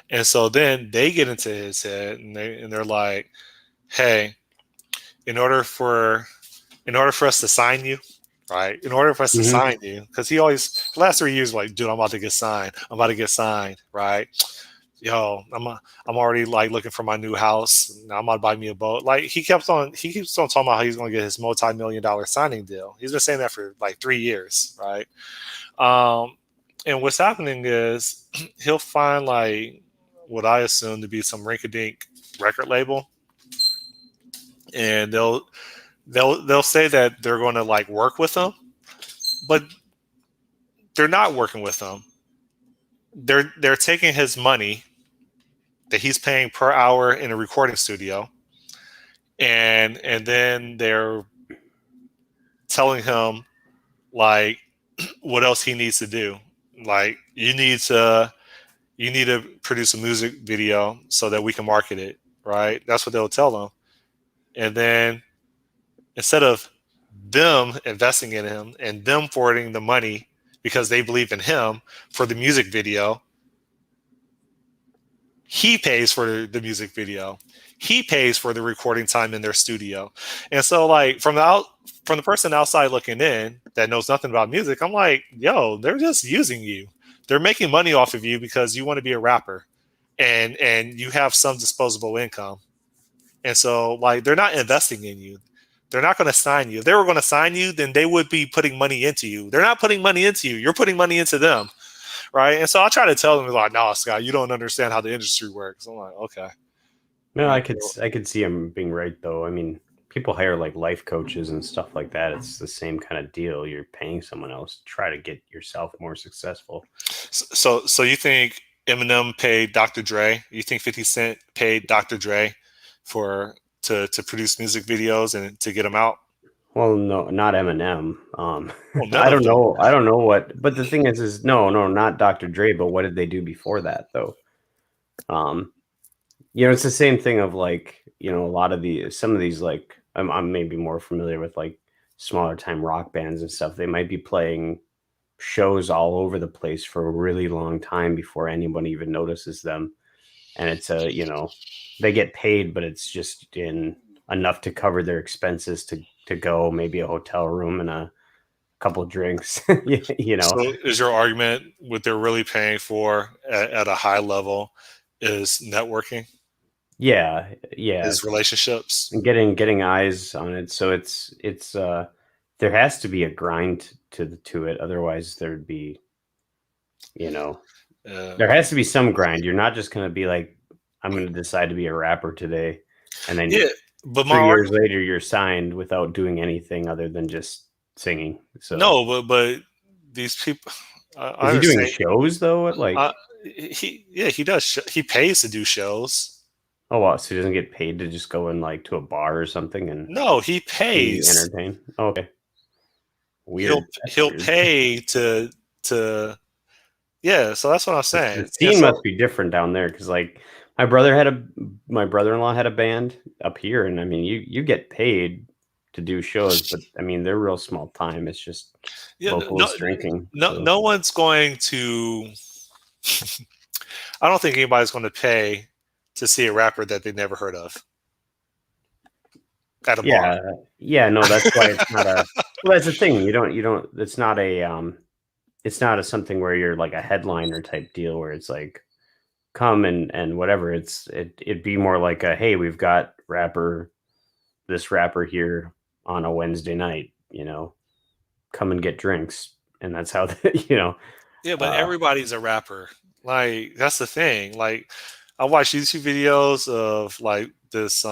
Speaker 1: and so then they get into his head and they're like, hey, in order for us to sign you, right? In order for us to
Speaker 2: Mhm.
Speaker 1: sign you, because he always the last 3 years like, dude, I'm about to get signed. I'm about to get signed, right? Yo, I'm already like looking for my new house. Now I'm about to buy me a boat. Like he keeps on talking about how he's going to get his multi-million-dollar signing deal. He's been saying that for like 3 years, right? Um, and what's happening is he'll find like what I assume to be some rinky-dink record label, and they'll say that they're going to like work with him, but they're not working with him. They're taking his money that he's paying per hour in a recording studio, and then they're telling him like what else he needs to do. Like you need to produce a music video so that we can market it, right? That's what they'll tell him. And then instead of them investing in him and them forwarding the money because they believe in him for the music video, he pays for the music video. He pays for the recording time in their studio. And so like from the person outside looking in that knows nothing about music, I'm like, yo, they're just using you. They're making money off of you because you want to be a rapper and you have some disposable income. And so like they're not investing in you. They're not going to sign you. If they were going to sign you, then they would be putting money into you. They're not putting money into you. You're putting money into them, right? And so I try to tell them like, "No, Scott, you don't understand how the industry works." I'm like, "Okay,
Speaker 2: No,
Speaker 1: all right,
Speaker 2: I could see him being right though. I mean, people hire like life coaches and stuff like that. It's the same kind of deal. You're paying someone else to try to get yourself more successful.
Speaker 1: So you think Eminem paid Dr. Dre? You think 50 Cent paid Dr. Dre for to produce music videos and to get them out?
Speaker 2: Well, no, not Eminem.
Speaker 1: Well, none
Speaker 2: I
Speaker 1: of
Speaker 2: don't
Speaker 1: them.
Speaker 2: know. I don't know what. But the thing is no, not Dr. Dre. But what did they do before that though? Um, it's the same thing of like, a lot of some of these like I'm maybe more familiar with like smaller time rock bands and stuff. They might be playing shows all over the place for a really long time before anyone even notices them. And it's they get paid, but it's just in enough to cover their expenses to go, maybe a hotel room and a couple drinks.
Speaker 1: So is your argument what they're really paying for at a high level is networking,
Speaker 2: Yeah, yeah,
Speaker 1: is relationships?
Speaker 2: and getting eyes on it. So it's there has to be a grind to it, otherwise there'd be, you know
Speaker 1: Uh,
Speaker 2: There has to be some grind. You're not just going to be like, I'm going to decide to be a rapper today, and then
Speaker 1: yeah, but my
Speaker 2: 3 years later you're signed without doing anything other than just singing. So
Speaker 1: no, but these people, I
Speaker 2: is he doing
Speaker 1: understand.
Speaker 2: shows though? At
Speaker 1: Uh,
Speaker 2: like,
Speaker 1: he does. He pays to do shows.
Speaker 2: oh wow, so he doesn't get paid to just go in like to a bar or something and
Speaker 1: No, he
Speaker 2: be
Speaker 1: pays.
Speaker 2: entertained? Okay, weird. That's
Speaker 1: He'll
Speaker 2: weird.
Speaker 1: pay to yeah. So that's what I'm
Speaker 2: The
Speaker 1: saying. And
Speaker 2: scene
Speaker 1: so
Speaker 2: must be different down there because like my brother had a my brother-in-law had a band up here, and I mean you get paid to do shows, but I mean they're real small time. It's just
Speaker 1: yeah,
Speaker 2: vocalist drinking. So
Speaker 1: no one's going to. I don't think anybody's going to pay to see a rapper that they never heard of at a bar.
Speaker 2: yeah, yeah, no, that's why it's not a well, that's the thing. You don't it's not a something where you're like a headliner type deal where it's like come and whatever. It'd be more like a hey, we've got this rapper here on a Wednesday night, come and get drinks. And that's how
Speaker 1: Yeah, but
Speaker 2: uh
Speaker 1: everybody's a rapper. Like that's the thing. Like I watch YouTube videos of like this.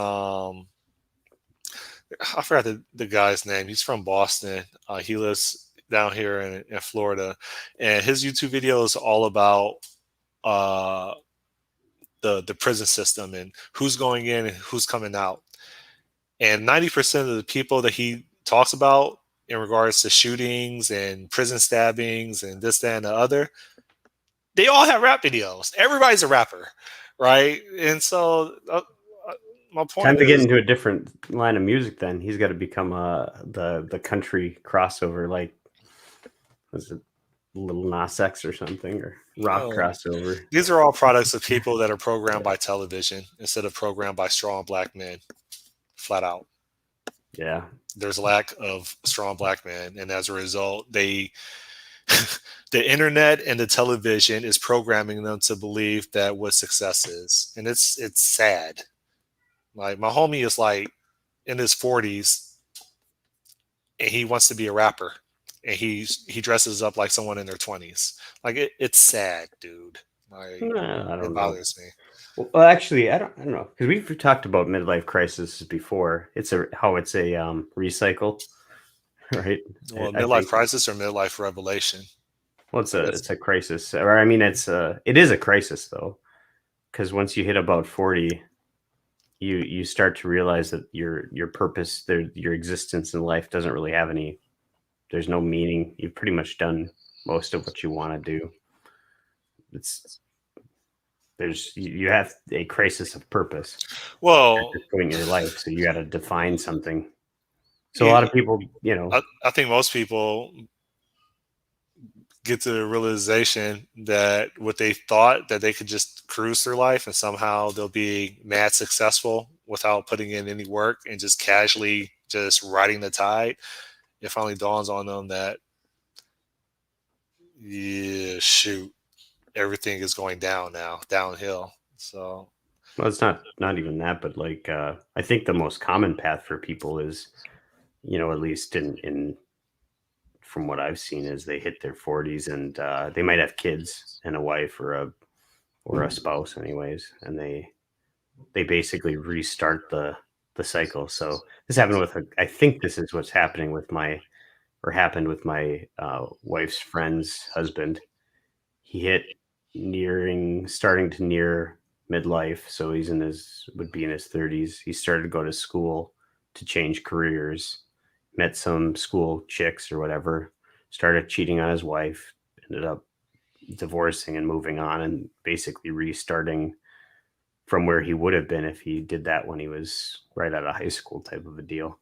Speaker 1: I forgot the guy's name. He's from Boston. He lives down here in Florida, and his YouTube video is all about uh, the prison system and who's going in and who's coming out. And 90% of the people that he talks about in regards to shootings and prison stabbings and this, that, and the other, they all have rap videos. Everybody's a rapper, right? And so my
Speaker 2: time
Speaker 1: point
Speaker 2: to get
Speaker 1: is,
Speaker 2: into a different line of music. Then he's got to become the country crossover, like was it Little Nas X or something, or rock
Speaker 1: oh,
Speaker 2: crossover.
Speaker 1: these are all products of people that are programmed by television instead of programmed by strong black men, flat out.
Speaker 2: Yeah,
Speaker 1: There's a lack of strong black men, and as a result, they the internet and the television is programming them to believe that what success is, and it's sad. Like my homie is like in his 40s, and he wants to be a rapper, and he dresses up like someone in their 20s. Like it's sad, dude. Like
Speaker 2: I
Speaker 1: it
Speaker 2: don't know.
Speaker 1: bothers me.
Speaker 2: Well, actually, I don't know because we've talked about midlife crisis before. It's a recycle, right?
Speaker 1: Well,
Speaker 2: I
Speaker 1: midlife
Speaker 2: think.
Speaker 1: crisis or midlife revelation.
Speaker 2: Well,
Speaker 1: That's
Speaker 2: it's a crisis, or I mean, it is a crisis though, because once you hit about 40, you start to realize that your purpose, your existence in life doesn't really have any. There's no meaning. You've pretty much done most of what you want to do. It's you have a crisis of purpose at
Speaker 1: well,
Speaker 2: this point in your life, so you got to define something. So a lot
Speaker 1: you,
Speaker 2: of people,
Speaker 1: I think most people get to the realization that what they thought that they could just cruise through life and somehow they'll be mad successful without putting in any work and just casually just riding the tide. It finally dawns on them that yeah, shoot, everything is going down now, downhill. So
Speaker 2: well, it's not even that, but like I think the most common path for people is, at least in from what I've seen, is they hit their 40s and they might have kids and a wife or a spouse, anyways, and they basically restart the cycle. So this happened with I think this is what's happening with happened with my wife's friend's husband. He hit starting to near midlife, so would be in his 30s. He started to go to school to change careers, met some school chicks or whatever, started cheating on his wife, ended up divorcing and moving on, and basically restarting from where he would have been if he did that when he was right out of high school, type of a deal.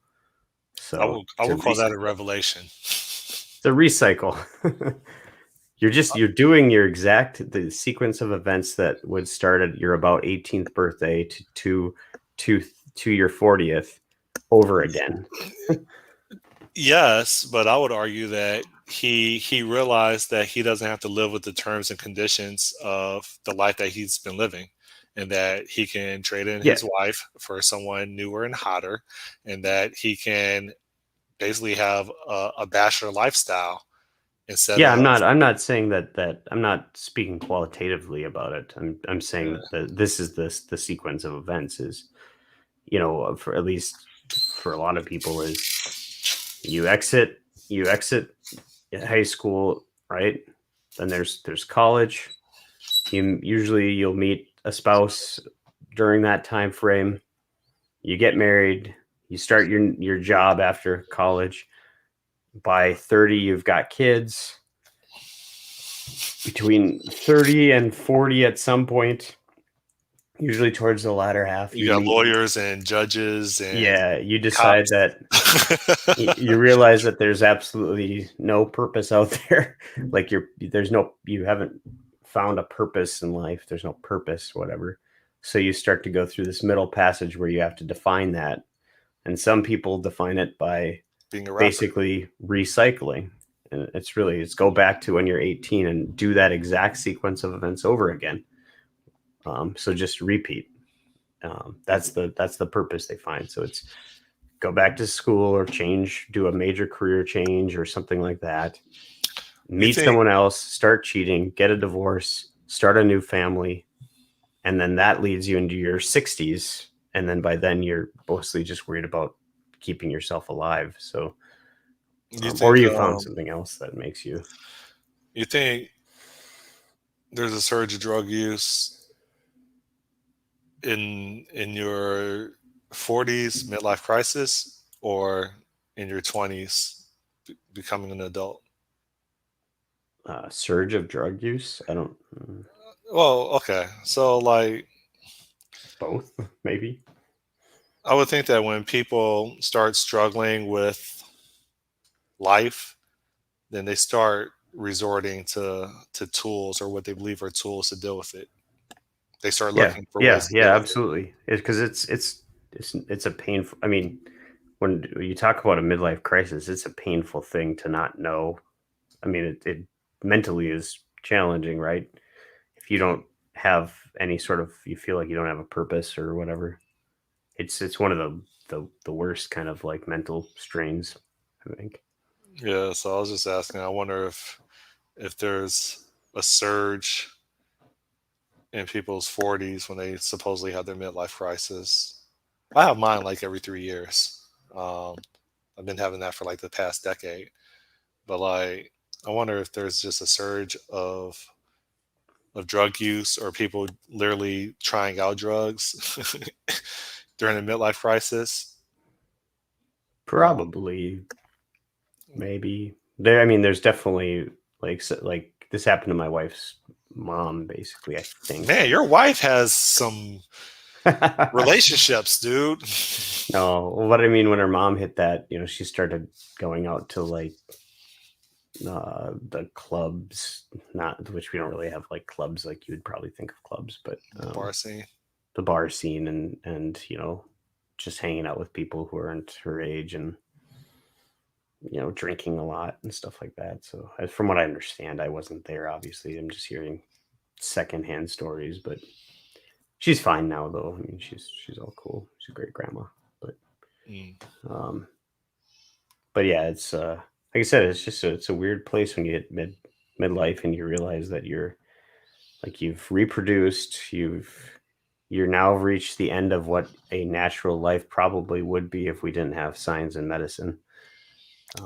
Speaker 2: So
Speaker 1: I will call that a revelation.
Speaker 2: it's a recycle. You're doing the sequence of events that would start at your about 18th birthday to your 40th over again.
Speaker 1: Yes, but I would argue that he realized that he doesn't have to live with the terms and conditions of the life that he's been living, and that he can trade in
Speaker 2: Yeah,
Speaker 1: his wife for someone newer and hotter, and that he can basically have a bachelor lifestyle instead
Speaker 2: Yeah,
Speaker 1: of
Speaker 2: I'm not saying that I'm not speaking qualitatively about it. I'm saying that this is the sequence of events is, for at least for a lot of people is you exit high school, right? Then there's college. You'll meet a spouse during that time frame. You get married, you start your job after college. By 30, you've got kids. Between 30 and 40 at some point, usually towards the latter half,
Speaker 1: you
Speaker 2: you
Speaker 1: got
Speaker 2: meet.
Speaker 1: lawyers and judges and
Speaker 2: Yeah, you decide
Speaker 1: cops.
Speaker 2: that you realize that there's absolutely no purpose out there. Like you haven't found a purpose in life. There's no purpose, whatever. So you start to go through this middle passage where you have to define that. And some people define it by
Speaker 1: Being a rapper.
Speaker 2: basically recycling. And it's go back to when you're 18 and do that exact sequence of events over again. So just repeat. That's the purpose they find. So it's go back to school or do a major career change or something like that.
Speaker 1: You
Speaker 2: Meet
Speaker 1: think
Speaker 2: someone else, start cheating, get a divorce, start a new family, and then that leads you into your 60s. And then by then you're mostly just worried about keeping yourself alive. So,
Speaker 1: you
Speaker 2: or
Speaker 1: think
Speaker 2: you found something else that makes you.
Speaker 1: you think there's a surge of drug use in your 40s midlife crisis or in your 20s becoming an adult?
Speaker 2: Surge of drug use. I don't.
Speaker 1: Well, okay. So like
Speaker 2: Both, maybe.
Speaker 1: I would think that when people start struggling with life, then they start resorting to tools or what they believe are tools to deal with it. They start
Speaker 2: Yeah,
Speaker 1: looking for
Speaker 2: yeah,
Speaker 1: ways to deal
Speaker 2: yeah.
Speaker 1: with it.
Speaker 2: Absolutely. Because it's a painful. I mean, when you talk about a midlife crisis, it's a painful thing to not know. I mean, it mentally is challenging, right? If you don't have any sort of, you feel like you don't have a purpose or whatever. It's one of the worst kind of like mental strains, I think.
Speaker 1: Yeah, so I was just asking. I wonder if there's a surge in people's 40s when they supposedly have their midlife crisis. I have mine like every 3 years. Um, I've been having that for like the past decade. But like, I wonder if there's just a surge of drug use or people literally trying out drugs during the midlife crisis. Um,
Speaker 2: Probably, maybe there. I mean, there's definitely like this happened to my wife's mom, basically. I think.
Speaker 1: Man, your wife has some relationships, dude.
Speaker 2: No, what I mean when her mom hit that, she started going out to like the clubs, not which we don't really have like clubs like you would probably think of clubs, but
Speaker 1: The bar scene.
Speaker 2: the bar scene and just hanging out with people who aren't her age and drinking a lot and stuff like that. So from what I understand, I wasn't there. Obviously, I'm just hearing secondhand stories, but she's fine now though. I mean, she's all cool. She's a great grandma, but
Speaker 1: Mm.
Speaker 2: um, but yeah, it's like I said, it's a weird place when you hit midlife and you realize that you've reproduced, you're now reached the end of what a natural life probably would be if we didn't have science and medicine,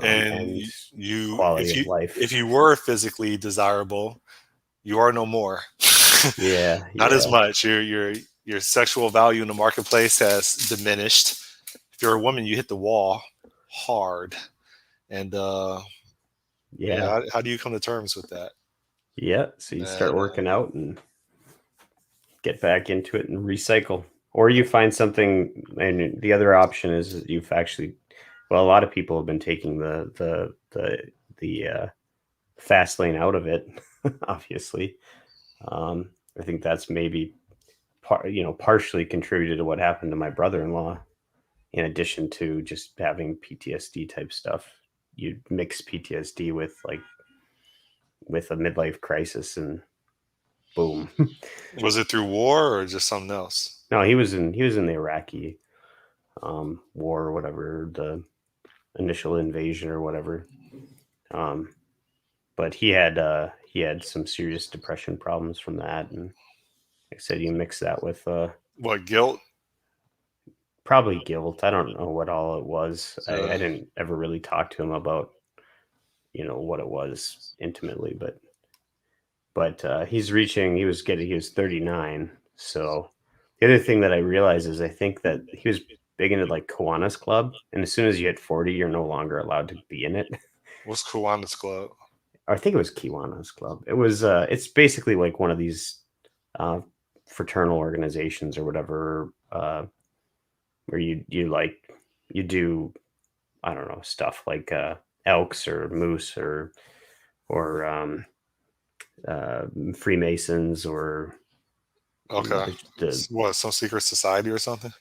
Speaker 1: And
Speaker 2: and
Speaker 1: you,
Speaker 2: quality of
Speaker 1: if
Speaker 2: life.
Speaker 1: you were physically desirable, you are no more.
Speaker 2: Yeah,
Speaker 1: Not as
Speaker 2: yeah,
Speaker 1: much. Your sexual value in the marketplace has diminished. If you're a woman, you hit the wall hard. And yeah,
Speaker 2: yeah,
Speaker 1: how do you come to terms with that?
Speaker 2: yeah. So you start
Speaker 1: Man,
Speaker 2: working out and get back into it and recycle, or you find something. And the other option is that you've actually, well, a lot of people have been taking the fast lane out of it. Obviously, I think that's maybe partially contributed to what happened to my brother-in-law. In addition to just having PTSD type stuff, you mix PTSD with a midlife crisis, and boom.
Speaker 1: was it through war or just something else?
Speaker 2: No, he was in the Iraqi war or whatever, the initial invasion or whatever. Um, but he had some serious depression problems from that, and like I said, you mix that with
Speaker 1: What, guilt?
Speaker 2: probably guilt. I don't know what all it was. I
Speaker 1: Uh,
Speaker 2: didn't ever really talk to him about what it was intimately, but he was 39. So the other thing that I realized is I think that he was big into like Kiwanis Club, and as soon as you hit 40, you're no longer allowed to be in it.
Speaker 1: what's Kiwanis Club?
Speaker 2: I think it was Kiwanis Club. It was it's basically like one of these uh, fraternal organizations or whatever, where you do, I don't know, stuff like elks or moose or Freemasons or
Speaker 1: Okay.
Speaker 2: the
Speaker 1: What, some secret society or something?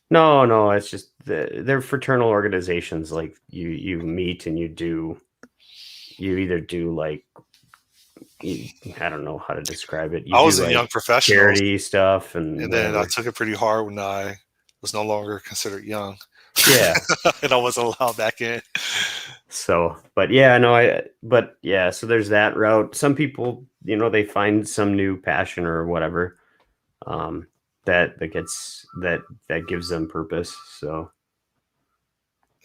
Speaker 2: no, it's just they're fraternal organizations. Like you meet and you either do like I don't know how to describe it. You
Speaker 1: I
Speaker 2: do
Speaker 1: was in
Speaker 2: like
Speaker 1: Young Professionals,
Speaker 2: charity stuff and
Speaker 1: and then I
Speaker 2: whatever.
Speaker 1: took it pretty hard when I was no longer considered young.
Speaker 2: Yeah.
Speaker 1: And I wasn't allowed back in.
Speaker 2: So, but yeah, no, but yeah, so there's that route. Some people, they find some new passion or whatever, that gives them purpose. So,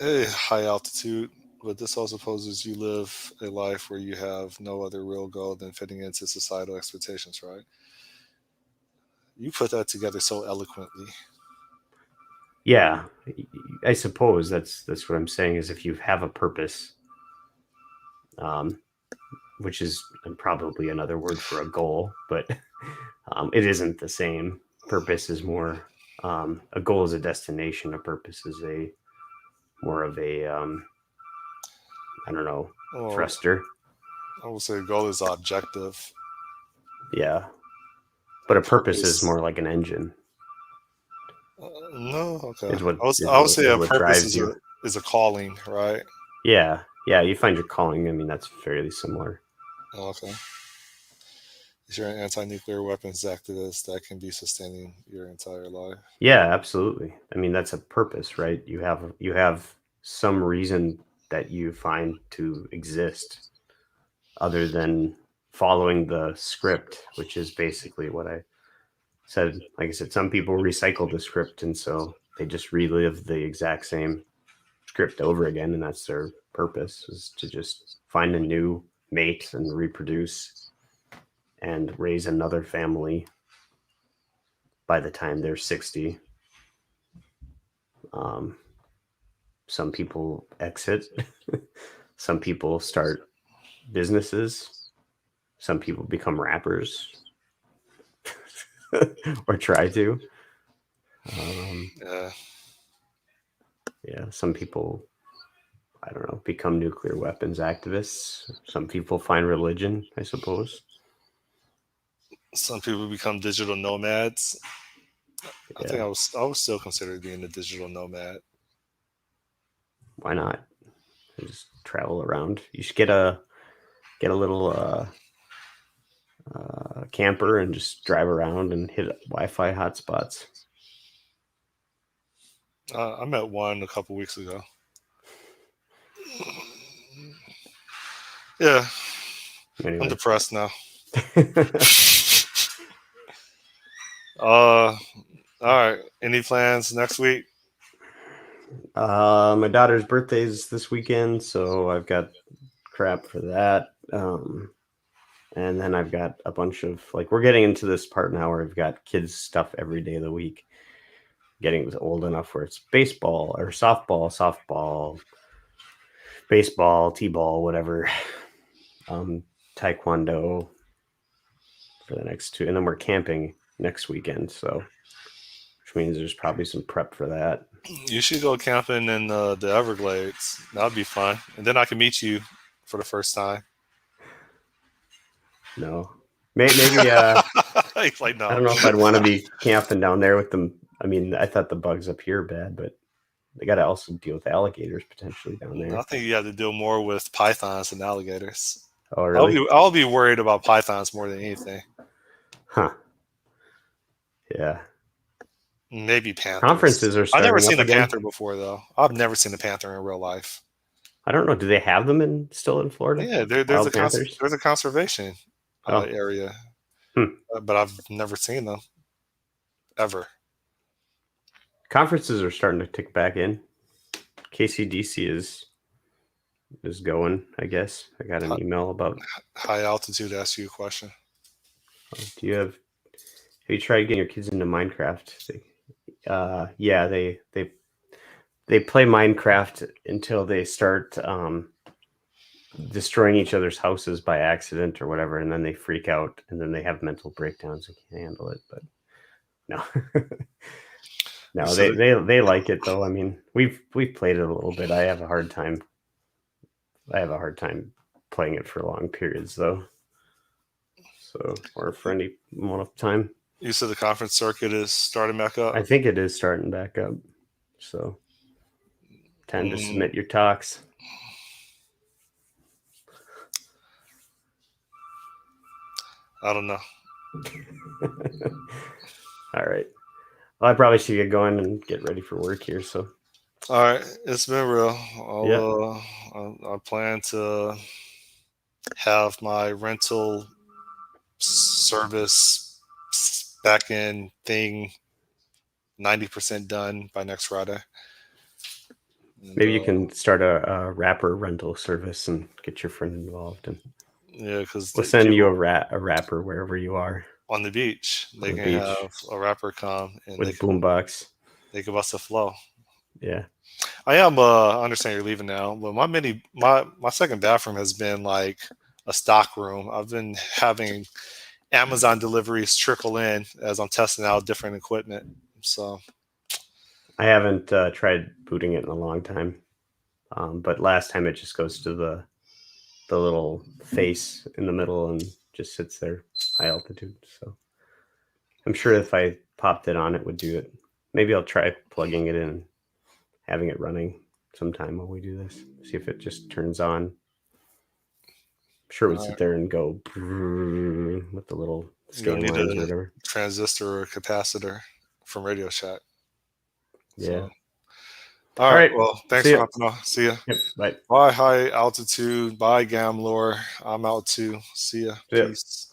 Speaker 1: High altitude, but this also supposes you live a life where you have no other real goal than fitting into societal expectations, right? You put that together so eloquently.
Speaker 2: yeah, I suppose that's what I'm saying is if you have a purpose, um, which is probably another word for a goal, but it isn't the same. Purpose is more a goal is a destination. A purpose is a more of a I don't know,
Speaker 1: Well,
Speaker 2: thruster.
Speaker 1: I would say goal is objective.
Speaker 2: Yeah, but a purpose is
Speaker 1: Purpose,
Speaker 2: more like an engine.
Speaker 1: no, okay.
Speaker 2: Is what
Speaker 1: I would say a purpose
Speaker 2: drives you.
Speaker 1: is a calling, right?
Speaker 2: Yeah. You find your calling. I mean, that's fairly similar.
Speaker 1: Oh, okay. If you're an anti-nuclear weapons activist, that can be sustaining your entire life.
Speaker 2: Yeah, absolutely. I mean, that's a purpose, right? You have some reason that you find to exist other than following the script, which is basically what I said. Like I said, some people recycle the script, and so they just relive the exact same script over again, and that's their purpose, is to just find a new mate and reproduce and raise another family by the time they're 60. Um, some people exit, some people start businesses, some people become rappers or try to.
Speaker 1: Yeah.
Speaker 2: Yeah, some people, I don't know, become nuclear weapons activists. Some people find religion, I suppose.
Speaker 1: Some people become digital nomads. I think
Speaker 2: Yeah,
Speaker 1: I would still consider being a digital nomad.
Speaker 2: why not? Just travel around. You should get a little camper and just drive around and hit Wi-Fi hotspots.
Speaker 1: I met one a couple weeks ago. Yeah, I'm
Speaker 2: Anyway,
Speaker 1: depressed now. All right. Any plans next week?
Speaker 2: my daughter's birthday is this weekend, so I've got crap for that. And then I've got a bunch of like we're getting into this part now where I've got kids stuff every day of the week. Getting old enough where it's baseball or softball, baseball, t-ball, whatever. Taekwondo for the next two, and then we're camping next weekend, so which means there's probably some prep for that.
Speaker 1: You should go camping in the Everglades. That would be fun. And then I can meet you for the first time.
Speaker 2: No, maybe
Speaker 1: He's like,
Speaker 2: I
Speaker 1: no.
Speaker 2: don't know if I'd want to be camping down there with them. I mean, I thought the bugs up here are bad, but they got to also deal with alligators potentially down
Speaker 1: I
Speaker 2: there.
Speaker 1: think you have to deal more with pythons and alligators.
Speaker 2: Oh, really?
Speaker 1: I'll be worried about pythons more than anything.
Speaker 2: Huh. Yeah.
Speaker 1: Maybe panthers.
Speaker 2: Conferences are
Speaker 1: I've never
Speaker 2: starting
Speaker 1: seen
Speaker 2: up
Speaker 1: a
Speaker 2: again.
Speaker 1: panther before, though. I've never seen a panther in real life.
Speaker 2: I don't know. Do they have them still in Florida?
Speaker 1: Yeah,
Speaker 2: Wild panthers.
Speaker 1: there's a conservation
Speaker 2: Oh.
Speaker 1: area,
Speaker 2: Hmm.
Speaker 1: but I've never seen them ever.
Speaker 2: Conferences are starting to tick back in. KCDC is going, I guess. I got an email about.
Speaker 1: High altitude asks you a question.
Speaker 2: Do you have you tried getting your kids into Minecraft? Yeah, they play Minecraft until they start destroying each other's houses by accident or whatever, and then they freak out and then they have mental breakdowns and can't handle it. But no. No,
Speaker 1: So
Speaker 2: they like it though. I mean, we've played it a little bit. I have a hard time playing it for long periods though. So, or for any amount of time.
Speaker 1: you said the conference circuit is starting back up.
Speaker 2: I think it is starting back up. So, time to submit your talks.
Speaker 1: I don't know.
Speaker 2: All right. Well, I probably should get going and get ready for work here. So,
Speaker 1: all right, it's been real. I plan to have my rental service back in thing 90% done by next Friday. And,
Speaker 2: maybe you can start a rapper rental service and get your friend involved, and
Speaker 1: yeah, because
Speaker 2: we'll send you a rapper wherever you are
Speaker 1: on the beach. They
Speaker 2: on the
Speaker 1: can
Speaker 2: beach
Speaker 1: have a rapper come and
Speaker 2: with boombox.
Speaker 1: They can bust a flow.
Speaker 2: Yeah,
Speaker 1: I am. I understand you're leaving now, but my second bathroom has been like a stock room. I've been having Amazon deliveries trickle in as I'm testing out different equipment. So
Speaker 2: I haven't tried booting it in a long time, but last time it just goes to the little face in the middle and just sits there high altitude. So I'm sure if I popped it on, it would do it. Maybe I'll try plugging it in and having it running sometime while we do this. See if it just turns on. I'm sure it would sit there and go with the little scan lines or whatever.
Speaker 1: Transistor or capacitor from Radio Shack.
Speaker 2: Yeah.
Speaker 1: So, all right. Well, thanks for hopping on. See ya.
Speaker 2: Yep. Bye.
Speaker 1: Bye, high altitude. Bye, Gamlor. I'm out too. See ya. Peace.